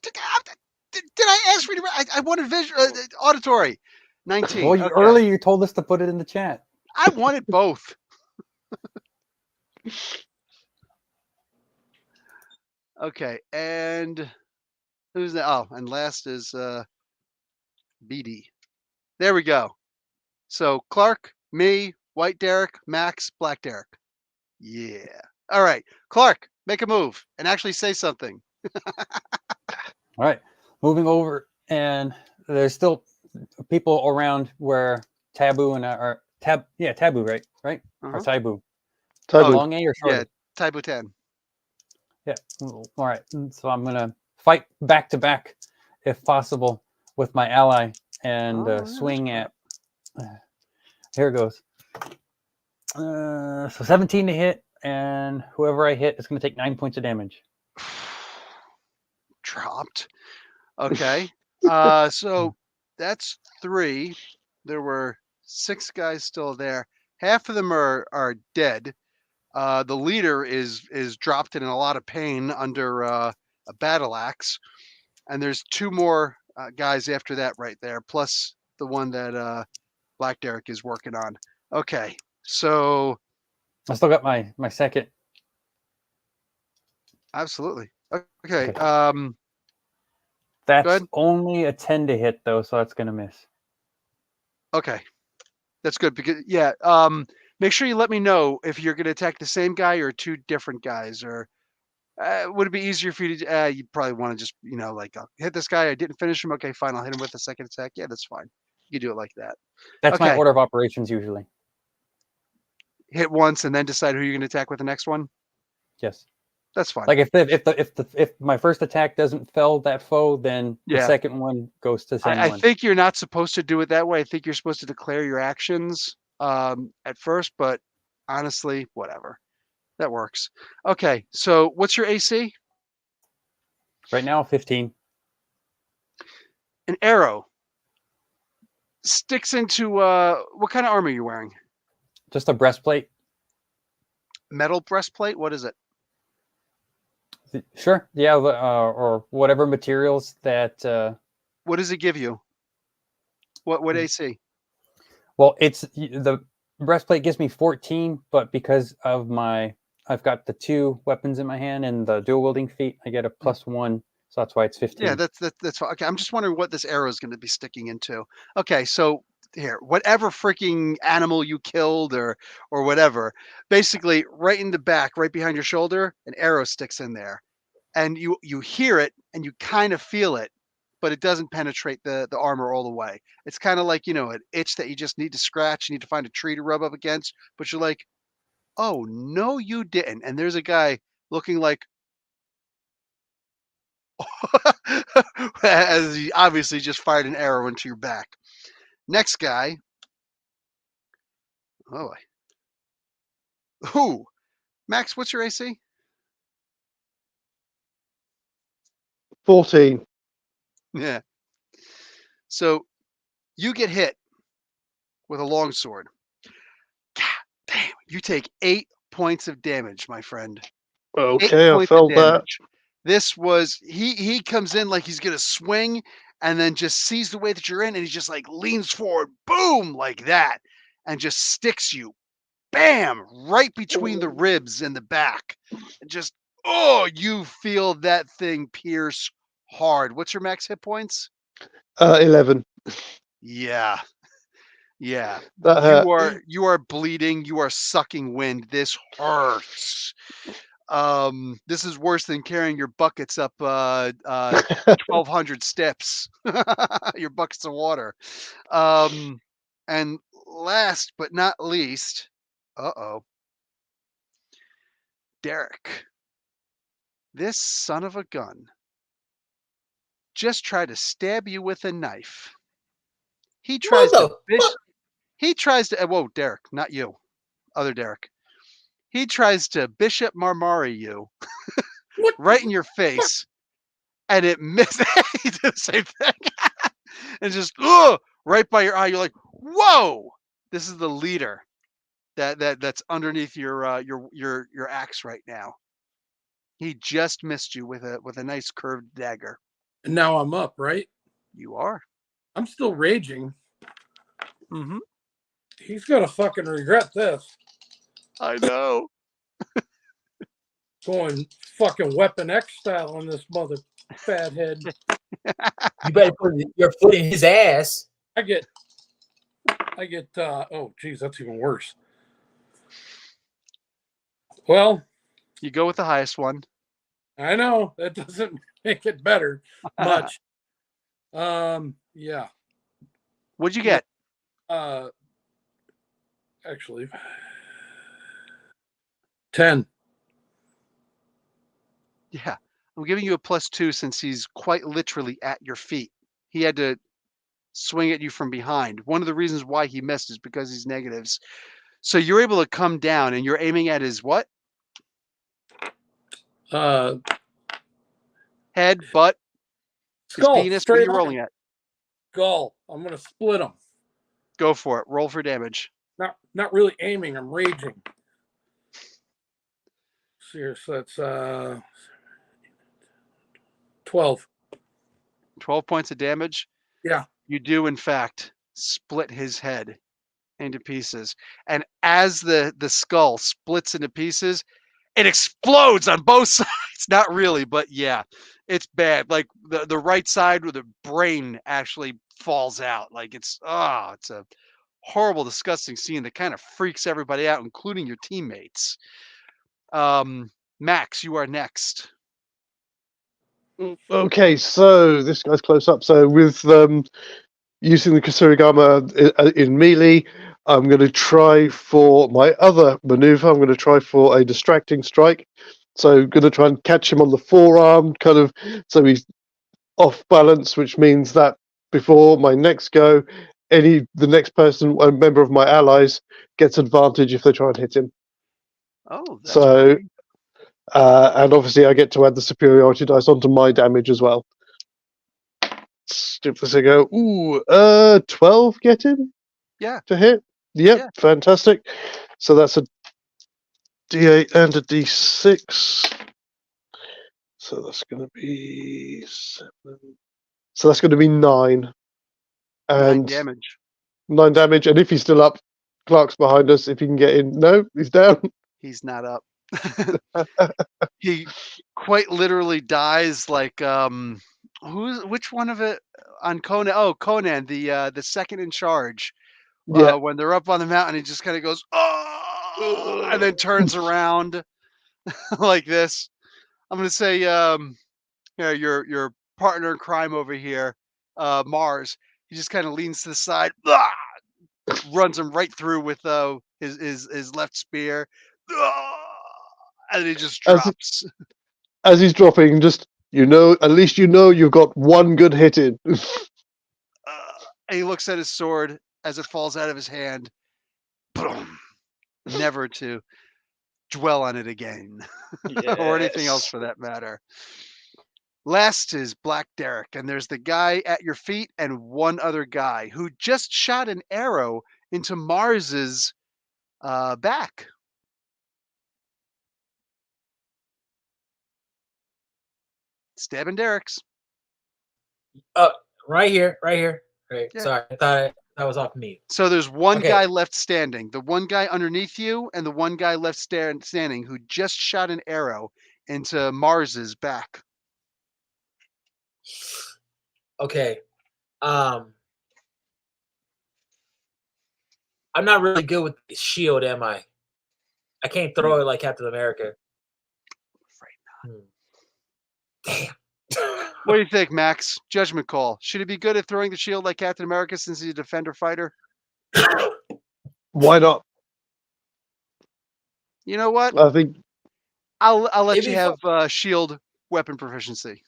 Did I ask for you? I wanted visual, auditory. 19. Well, Okay. earlier you told us to put it in the chat. I wanted both. Okay, and who's that? Oh, and last is BD. There we go. So Clark, me, White Derek, Max, Black Derek. Yeah. All right, Clark, make a move and actually say something. All right, moving over, and there's still people around where Taboo and are Taboo, right? Or Uh-huh. Taboo. Taboo. Long A or short? Yeah, Taibu 10. Yeah. All right. So I'm gonna fight back to back, if possible, with my ally and Oh, yeah, swing that's at. Here it goes. So 17 to hit, and whoever I hit is going to take 9 points of damage. Dropped. Okay. So that's 3. There were 6 guys still there. Half of them are dead. The leader is dropped in a lot of pain under a battle axe, and there's 2 more guys after that right there, plus the one that Black Derek is working on. Okay, so I still got my second. absolutely. Okay. Okay. That's Go ahead. only a 10 to hit though, so that's going to miss. Okay, that's good because make sure you let me know if you're going to attack the same guy or 2 different guys, or would it be easier for you to? You probably want to just like hit this guy. I didn't finish him. Okay, fine. I'll hit him with a second attack. Yeah, that's fine. You do it like that. That's my Okay. order of operations usually. Hit once and then decide who you're going to attack with the next one. Yes. That's fine. Like if my first attack doesn't fell that foe, then the second one goes to the same I one. think you're not supposed to do it that way. I think you're supposed to declare your actions at first, but honestly, whatever. That works. Okay, so what's your AC? Right now, 15. An arrow sticks into what kind of armor are you wearing? Just a breastplate. Metal breastplate? What is it? Sure. Yeah, or whatever materials that. What does it give you? What AC? Well, it's the breastplate gives me 14, but because of I've got the 2 weapons in my hand and the dual wielding feat, I get a +1, so that's why it's 15. Yeah, that's fine. Okay, I'm just wondering what this arrow is going to be sticking into. Okay, so here, whatever freaking animal you killed or whatever, basically right in the back, right behind your shoulder, an arrow sticks in there, and you hear it and you kind of feel it, but it doesn't penetrate the armor all the way. It's kind of like an itch that you just need to scratch. You need to find a tree to rub up against, but you're like, oh no, you didn't. And there's a guy looking like as he obviously just fired an arrow into your back. Next guy. Oh, who? Max, what's your AC? 14. Yeah. So you get hit with a longsword. God damn, you take 8 points of damage, my friend. 8 Okay, I points of felt that. damage. This was he comes in like he's gonna swing and then just sees the way that you're in and he just like leans forward, boom, like that, and just sticks you, bam, right between the ribs and the back. And just you feel that thing pierce hard. What's your max hit points? 11. Yeah. Yeah. That hurt. You are bleeding, you are sucking wind. This hurts. This is worse than carrying your buckets up 1,200 steps. Your buckets of water. And last but not least, Derek. This son of a gun just tried to stab you with a knife. He tries to whoa, Derek, not you. Other Derek. He tries to Bishop Marmari you What? right in your face, and it missed. He did the same thing, and just right by your eye. You're like, whoa! This is the leader that's underneath your axe right now. He just missed you with a nice curved dagger. And now I'm up, right? You are. I'm still raging. Mm-hmm. He's gonna fucking regret this. I know. Going fucking Weapon X style on this mother fathead. You better put your foot in his ass. I get oh geez, that's even worse. Well, You go with the highest one. I know that doesn't make it better much. Yeah. What'd you get? Actually 10. Yeah. I'm giving you a +2 since he's quite literally at your feet. He had to swing at you from behind. One of the reasons why he missed is because he's negatives. So you're able to come down and you're aiming at his what? Head, butt, his Skull, penis. What are straight you on rolling at? skull. I'm gonna split him. Go for it. Roll for damage. Not really aiming, I'm raging. Seriously, that's 12. 12 points of damage. Yeah. You do, in fact, split his head into pieces. And as the skull splits into pieces, it explodes on both sides. Not really, but yeah, it's bad. Like the right side where the brain actually falls out. Like it's a horrible, disgusting scene that kind of freaks everybody out, including your teammates. Max, you are next. Okay, so this guy's close up. So with using the Kasurigama in melee, I'm going to try for my other maneuver. I'm going to try for a distracting strike. So going to try and catch him on the forearm, kind of, so he's off balance, which means that before my next go, the next person, a member of my allies, gets advantage if they try and hit him. Oh, that's So, pretty. and obviously I get to add the superiority dice onto my damage as well. Give this a go. Ooh, 12 get him? Yeah. To hit? Yep, Yeah. fantastic. So that's a D8 and a D6. So that's going to be 7. So that's going to be 9. And 9 damage. 9 damage. And if he's still up, Clark's behind us. If he can get in. No, he's down. He's not up. He quite literally dies like which one of it on Conan? Oh, Conan, the second in charge. Yeah. When they're up on the mountain, he just kind of goes, oh, and then turns around like this. I'm gonna say, your partner in crime over here, Mars. He just kind of leans to the side, runs him right through with his left spear, and he just drops. As he's dropping, just You know, at least you know you've got one good hit in. And he looks at his sword as it falls out of his hand. Boom. Never to dwell on it again, or anything else for that matter. Last is Black Derek, and there's the guy at your feet and one other guy who just shot an arrow into Mars's back. Stabbing Derek's. Right here. Right. Yeah. Sorry, I thought that was off me. So there's one Okay. guy left standing, the one guy underneath you, and the one guy left standing who just shot an arrow into Mars's back. Okay. I'm not really good with the shield, am I? I can't throw it like Captain America. Damn. What do you think, Max? Judgment call. Should he be good at throwing the shield like Captain America since he's a defender fighter? Why not? You know what? I think I'll let It'd you be have shield weapon proficiency.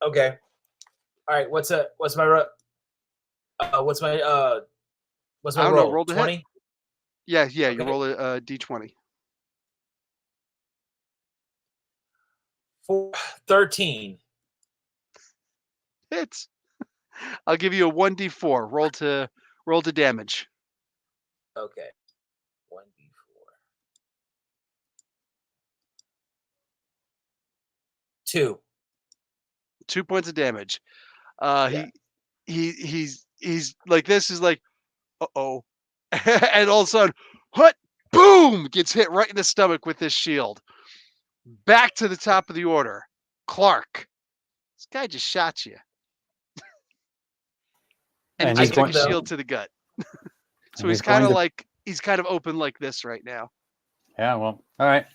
Okay. All right. What's my what's my I don't know, roll? roll to hit. 20? Yeah, you Okay. roll a d20. 13. Hits. I'll give you a 1d4. Roll to damage. Okay. 1d4. 2. 2 points of damage. Yeah. He's like this is like, uh-oh. And all of a sudden, hut, boom, gets hit right in the stomach with this shield. Back to the top of the order. Clark. This guy just shot you. And And he he's just took going- a shield to the gut. So And he's he's kind of going to- like, he's kind of open like this right now. Yeah, well, all right.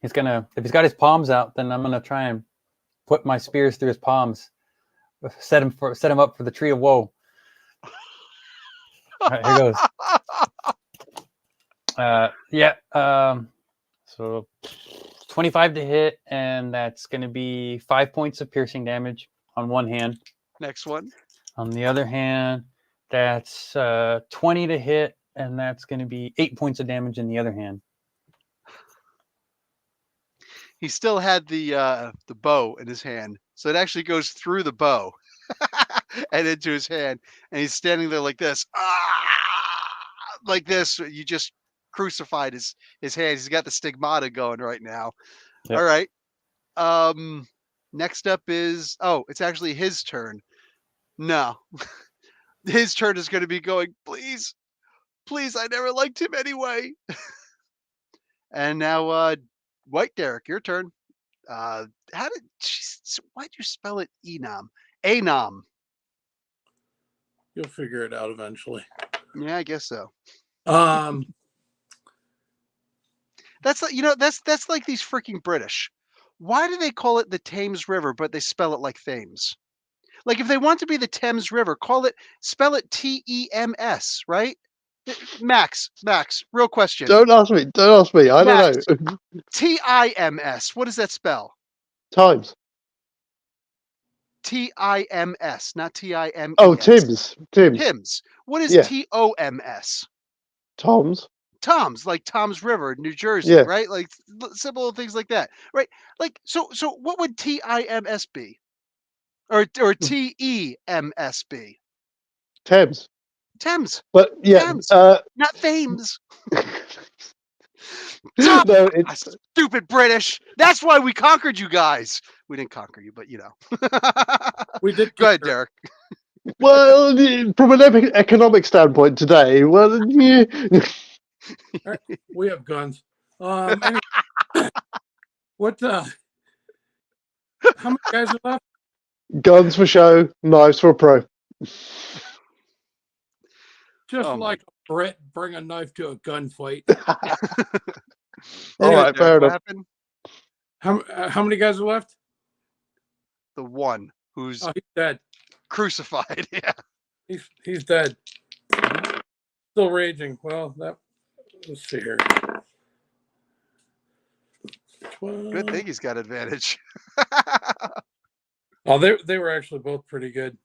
If he's got his palms out, then I'm gonna try and put my spears through his palms. Set him up for the tree of woe. All right, here goes. So 25 to hit, and that's gonna be 5 points of piercing damage on one hand. Next one. On the other hand, that's 20 to hit, and that's gonna be 8 points of damage in the other hand. He still had the bow in his hand, so it actually goes through the bow and into his hand, and he's standing there like this, like this. You just crucified his hands. He's got the stigmata going right now. Yep. All right. Next up is it's actually his turn. No, his turn is going to be going. Please, I never liked him anyway. And now, White Derek, your turn. Why'd you spell it Enom? Anom. You'll figure it out eventually. Yeah, I guess so. That's like that's like these freaking British. Why do they call it the Thames River, but they spell it like Thames? Like if they want to be the Thames River, spell it T-E-M-S, right? Max, real question. don't ask me. I Max. don't know. T-I-M-S. What does that spell? Times. T-I-M-S, not T-I-M-E-S. Oh, Tim's. Tim's. What is Yeah. T-O-M-S? Tom's. Tom's, like Tom's River, New Jersey, Yeah. right? Like simple things like that, right? Like so what would T-I-M-S be? Or T-E-M-S be? Thames. Thames, But yeah, Thames. Not Thames. no, it's Stupid British. That's why we conquered you guys. We didn't conquer you, but you know. We did. Go ahead, Derek. well from an economic standpoint today. Well, yeah. We have guns. Anyway, what? How many guys are left? Guns for show, knives for a pro. Just Oh my- like a Brit, bring a knife to a gunfight. All Go ahead, right, fair Derek. What enough. How many guys are left? The one who's Oh, he's dead. crucified. Yeah. He's dead. Still raging. Well, let's see here. Good thing he's got advantage. Oh, they were actually both pretty good.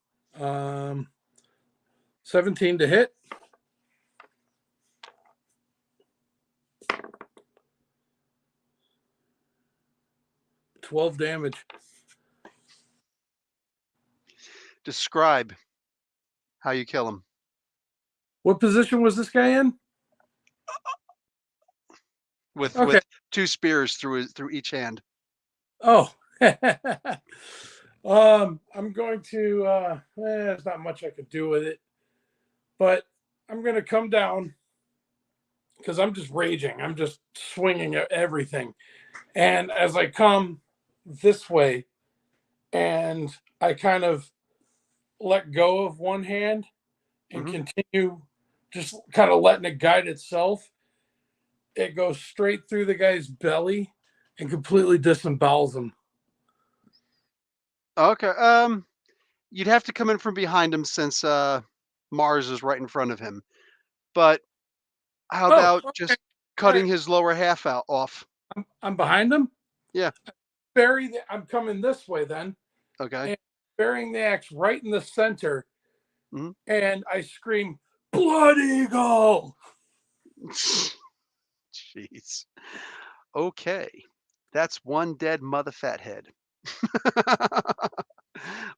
17 to hit. $12 damage. Describe how you kill him. What position was this guy in? With Okay. 2 spears through each hand. Oh. I'm going to there's not much I could do with it. But I'm going to come down because I'm just raging. I'm just swinging at everything. And as I come this way and I kind of let go of one hand and continue just kind of letting it guide itself, it goes straight through the guy's belly and completely disembowels him. Okay. You'd have to come in from behind him since Mars is right in front of him. But how about just cutting his lower half off? I'm behind him? Yeah. I'm coming this way then. Okay. And burying the axe right in the center. Mhm. And I scream, "Blood Eagle!" Jeez. Okay. That's one dead mother fathead.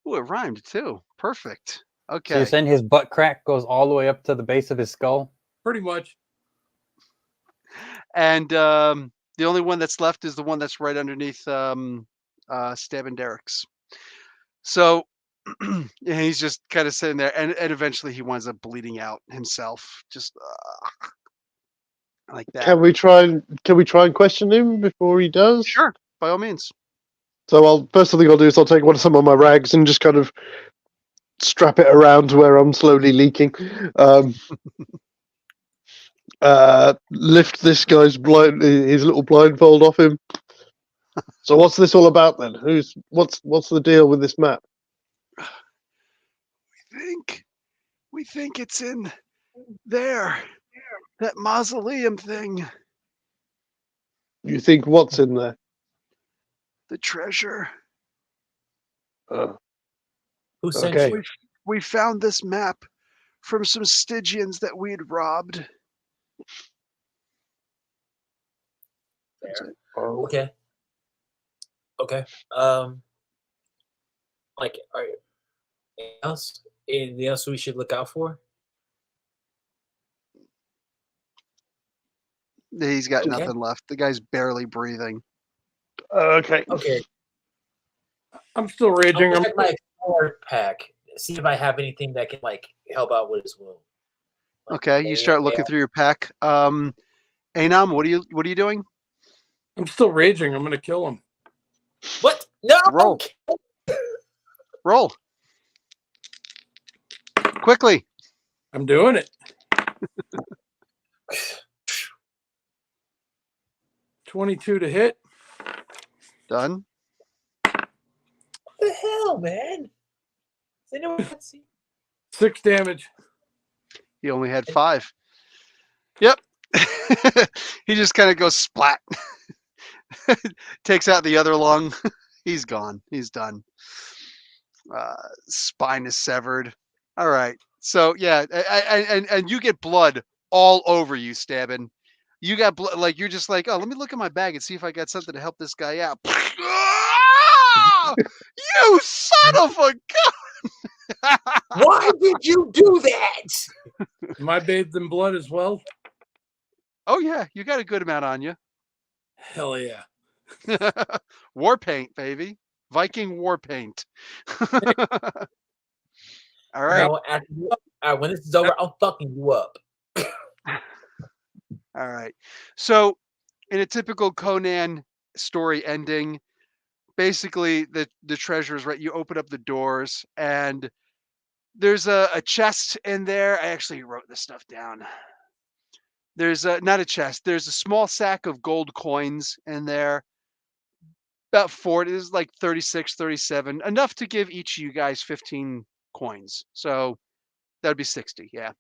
Ooh, it rhymed too. Perfect. So you're Okay. saying his butt crack goes all the way up to the base of his skull? Pretty much. And the only one that's left is the one that's right underneath Stabbing Derek's. So he's just kind of sitting there, and eventually he winds up bleeding out himself, just like that. Can we try and question him before he does? Sure, by all means. So first thing I'll do is I'll take some of my rags and just kind of strap it around to where I'm slowly leaking. Lift this guy's his little blindfold off him. So what's this all about then? What's the deal with this map? We think it's in there, that mausoleum thing, You think what's in there? the treasure. Who sent Okay. you? We found this map from some Stygians that we'd robbed. That's Fair. it. Oh. Okay. Okay. Like, are anything else we should look out for? He's got Okay. nothing left. The guy's barely breathing. Okay. Okay. I'm still raging. I'll check my explorer pack. See if I have anything that can like help out with his wound. Like, Okay, you start looking through your pack. Anam, what are you doing? I'm still raging. I'm going to kill him. What? No. Roll. Roll. Quickly. I'm doing it. 22 to hit. Done. What the hell, man? Does anyone see? 6 damage. He only had 5. Yep. He just kind of goes splat. Takes out the other lung. He's gone. He's done. Spine is severed. All right. So yeah, and you get blood all over you, Stabbin. You got blood, like you're just like, oh, let me look at my bag and see if I got something to help this guy out. You son of a gun! Why did you do that? Am I bathed in blood as well? Oh yeah, you got a good amount on you. Hell yeah. War paint, baby. Viking war paint. All right. No, when this is over, I'm fucking you up. All right. So, in a typical Conan story ending, basically the treasure is right. You open up the doors and there's a chest in there. I actually wrote this stuff down. There's not a chest. There's a small sack of gold coins in there. About 40, this is like 36, 37, enough to give each of you guys 15 coins. So that'd be 60, yeah.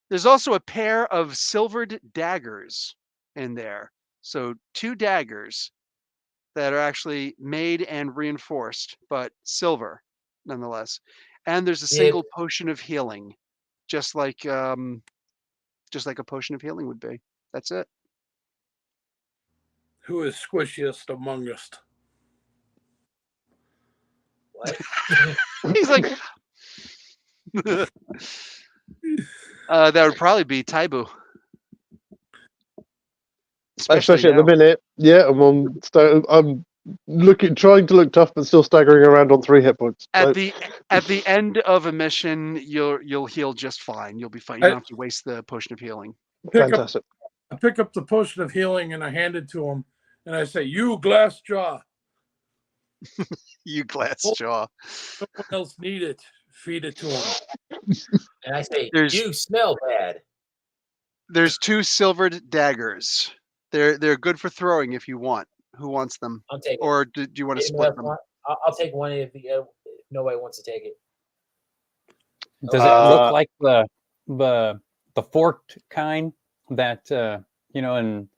There's also a pair of silvered daggers in there. So 2 daggers. that are actually made and reinforced, but silver nonetheless. And there's a Yeah. single potion of healing, just like a potion of healing would be. That's it. Who is squishiest among us? What? He's like, that would probably be Taibu. Especially at the now. minute. Yeah, I'm trying to look tough, but still staggering around on 3 hit points. At So, the end of a mission, you'll heal just fine. You'll be fine. You don't have to waste the potion of healing. fantastic. I pick up the potion of healing and I hand it to him, and I say, "You glass jaw. You glass Oh. jaw. Someone else need it. Feed it to him." And I say, There's- you smell bad. There's 2 silvered daggers. They're good for throwing if you want. Who wants them? I'll take it. Or do you want to You know split what? them? I'll take one if nobody wants to take it. Does it look like the forked kind that in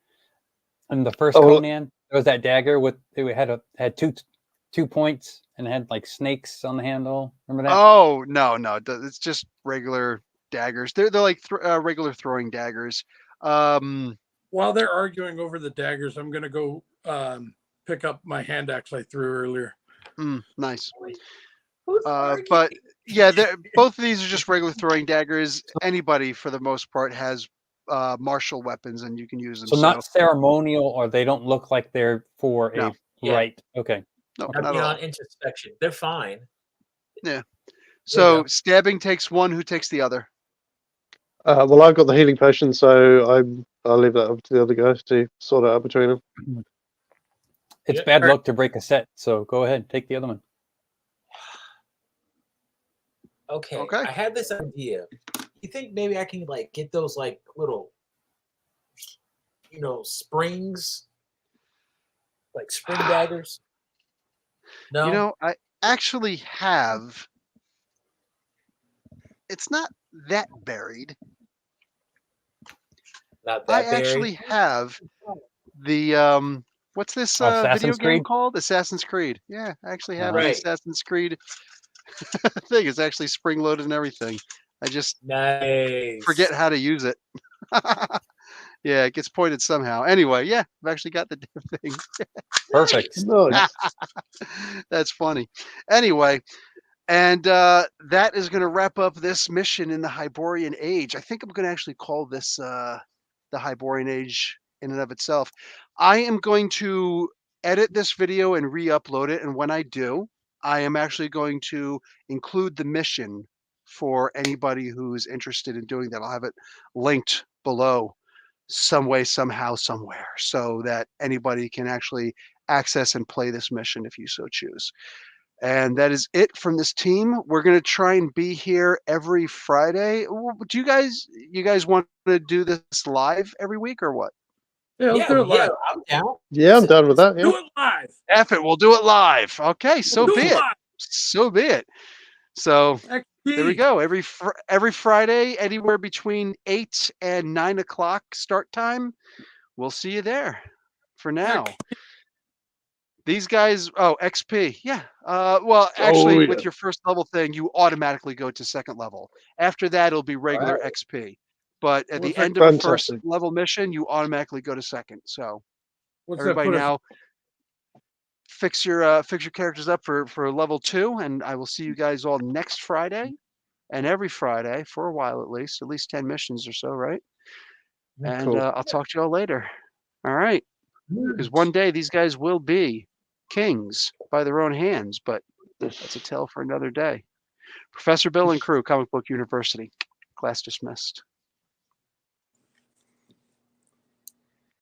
the first Conan there was that dagger with it had two points and it had like snakes on the handle. Remember that? Oh no, it's just regular daggers. They're like regular throwing daggers. While they're arguing over the daggers, I'm gonna go pick up my hand axe I threw earlier. Nice. Who's arguing? But yeah, both of these are just regular throwing daggers. Anybody, for the most part, has martial weapons, and you can use them. So not ceremonial, or they don't look like they're for No. a rite. Okay. No, Not not at all. beyond introspection. They're fine. Yeah. There you So go. stabbing takes one. Who takes the other? Well, I've got the healing potion, so I'll leave that up to the other guys to sort it out between them. It's Yeah. bad luck to break a set, so go ahead, take the other one. Okay. Okay. I had this idea. You think maybe I can like get those like little, springs, like spring daggers? No. I actually have. It's not that buried. Not I that buried. actually have the what's this video Assassin's game Creed? called? Assassin's Creed. Yeah, I actually have Right. the Assassin's Creed thing. It's actually spring loaded and everything. I just Nice. forget how to use it. Yeah, it gets pointed somehow. Anyway, yeah, I've actually got the damn thing. Perfect. Nice. That's funny. Anyway, and that is going to wrap up this mission in the Hyborian Age. I think I'm going to actually call this the Hyborian Age in and of itself. I am going to edit this video and re-upload it, and when I do, I am actually going to include the mission for anybody who's interested in doing that. I'll have it linked below some way, somehow, somewhere, so that anybody can actually access and play this mission if you so choose. And that is it from this team. We're going to try and be here every Friday. Do you guys want to do this live every week or what? Yeah, let's do it live. I'm down. Yeah, I'm done with that. Yeah. Do it live. F it, we'll do it live. Okay, so Do be it it. live. So be it. So XP. there we go. Every Friday, anywhere between 8 and 9 o'clock start time. We'll see you there. For now, these guys. Oh, XP. Yeah. Well, actually, with your first level thing, you automatically go to second level. After that, it'll be regular XP. But at the end of the first level mission, you automatically go to second. So everybody now fix your characters up for level 2, and I will see you guys all next Friday and every Friday for a while at least 10 missions or so, right? And Cool. I'll talk to you all later. All right, because one day these guys will be kings by their own hands, but that's a tale for another day. Professor Bill and crew, Comic Book University. Class dismissed.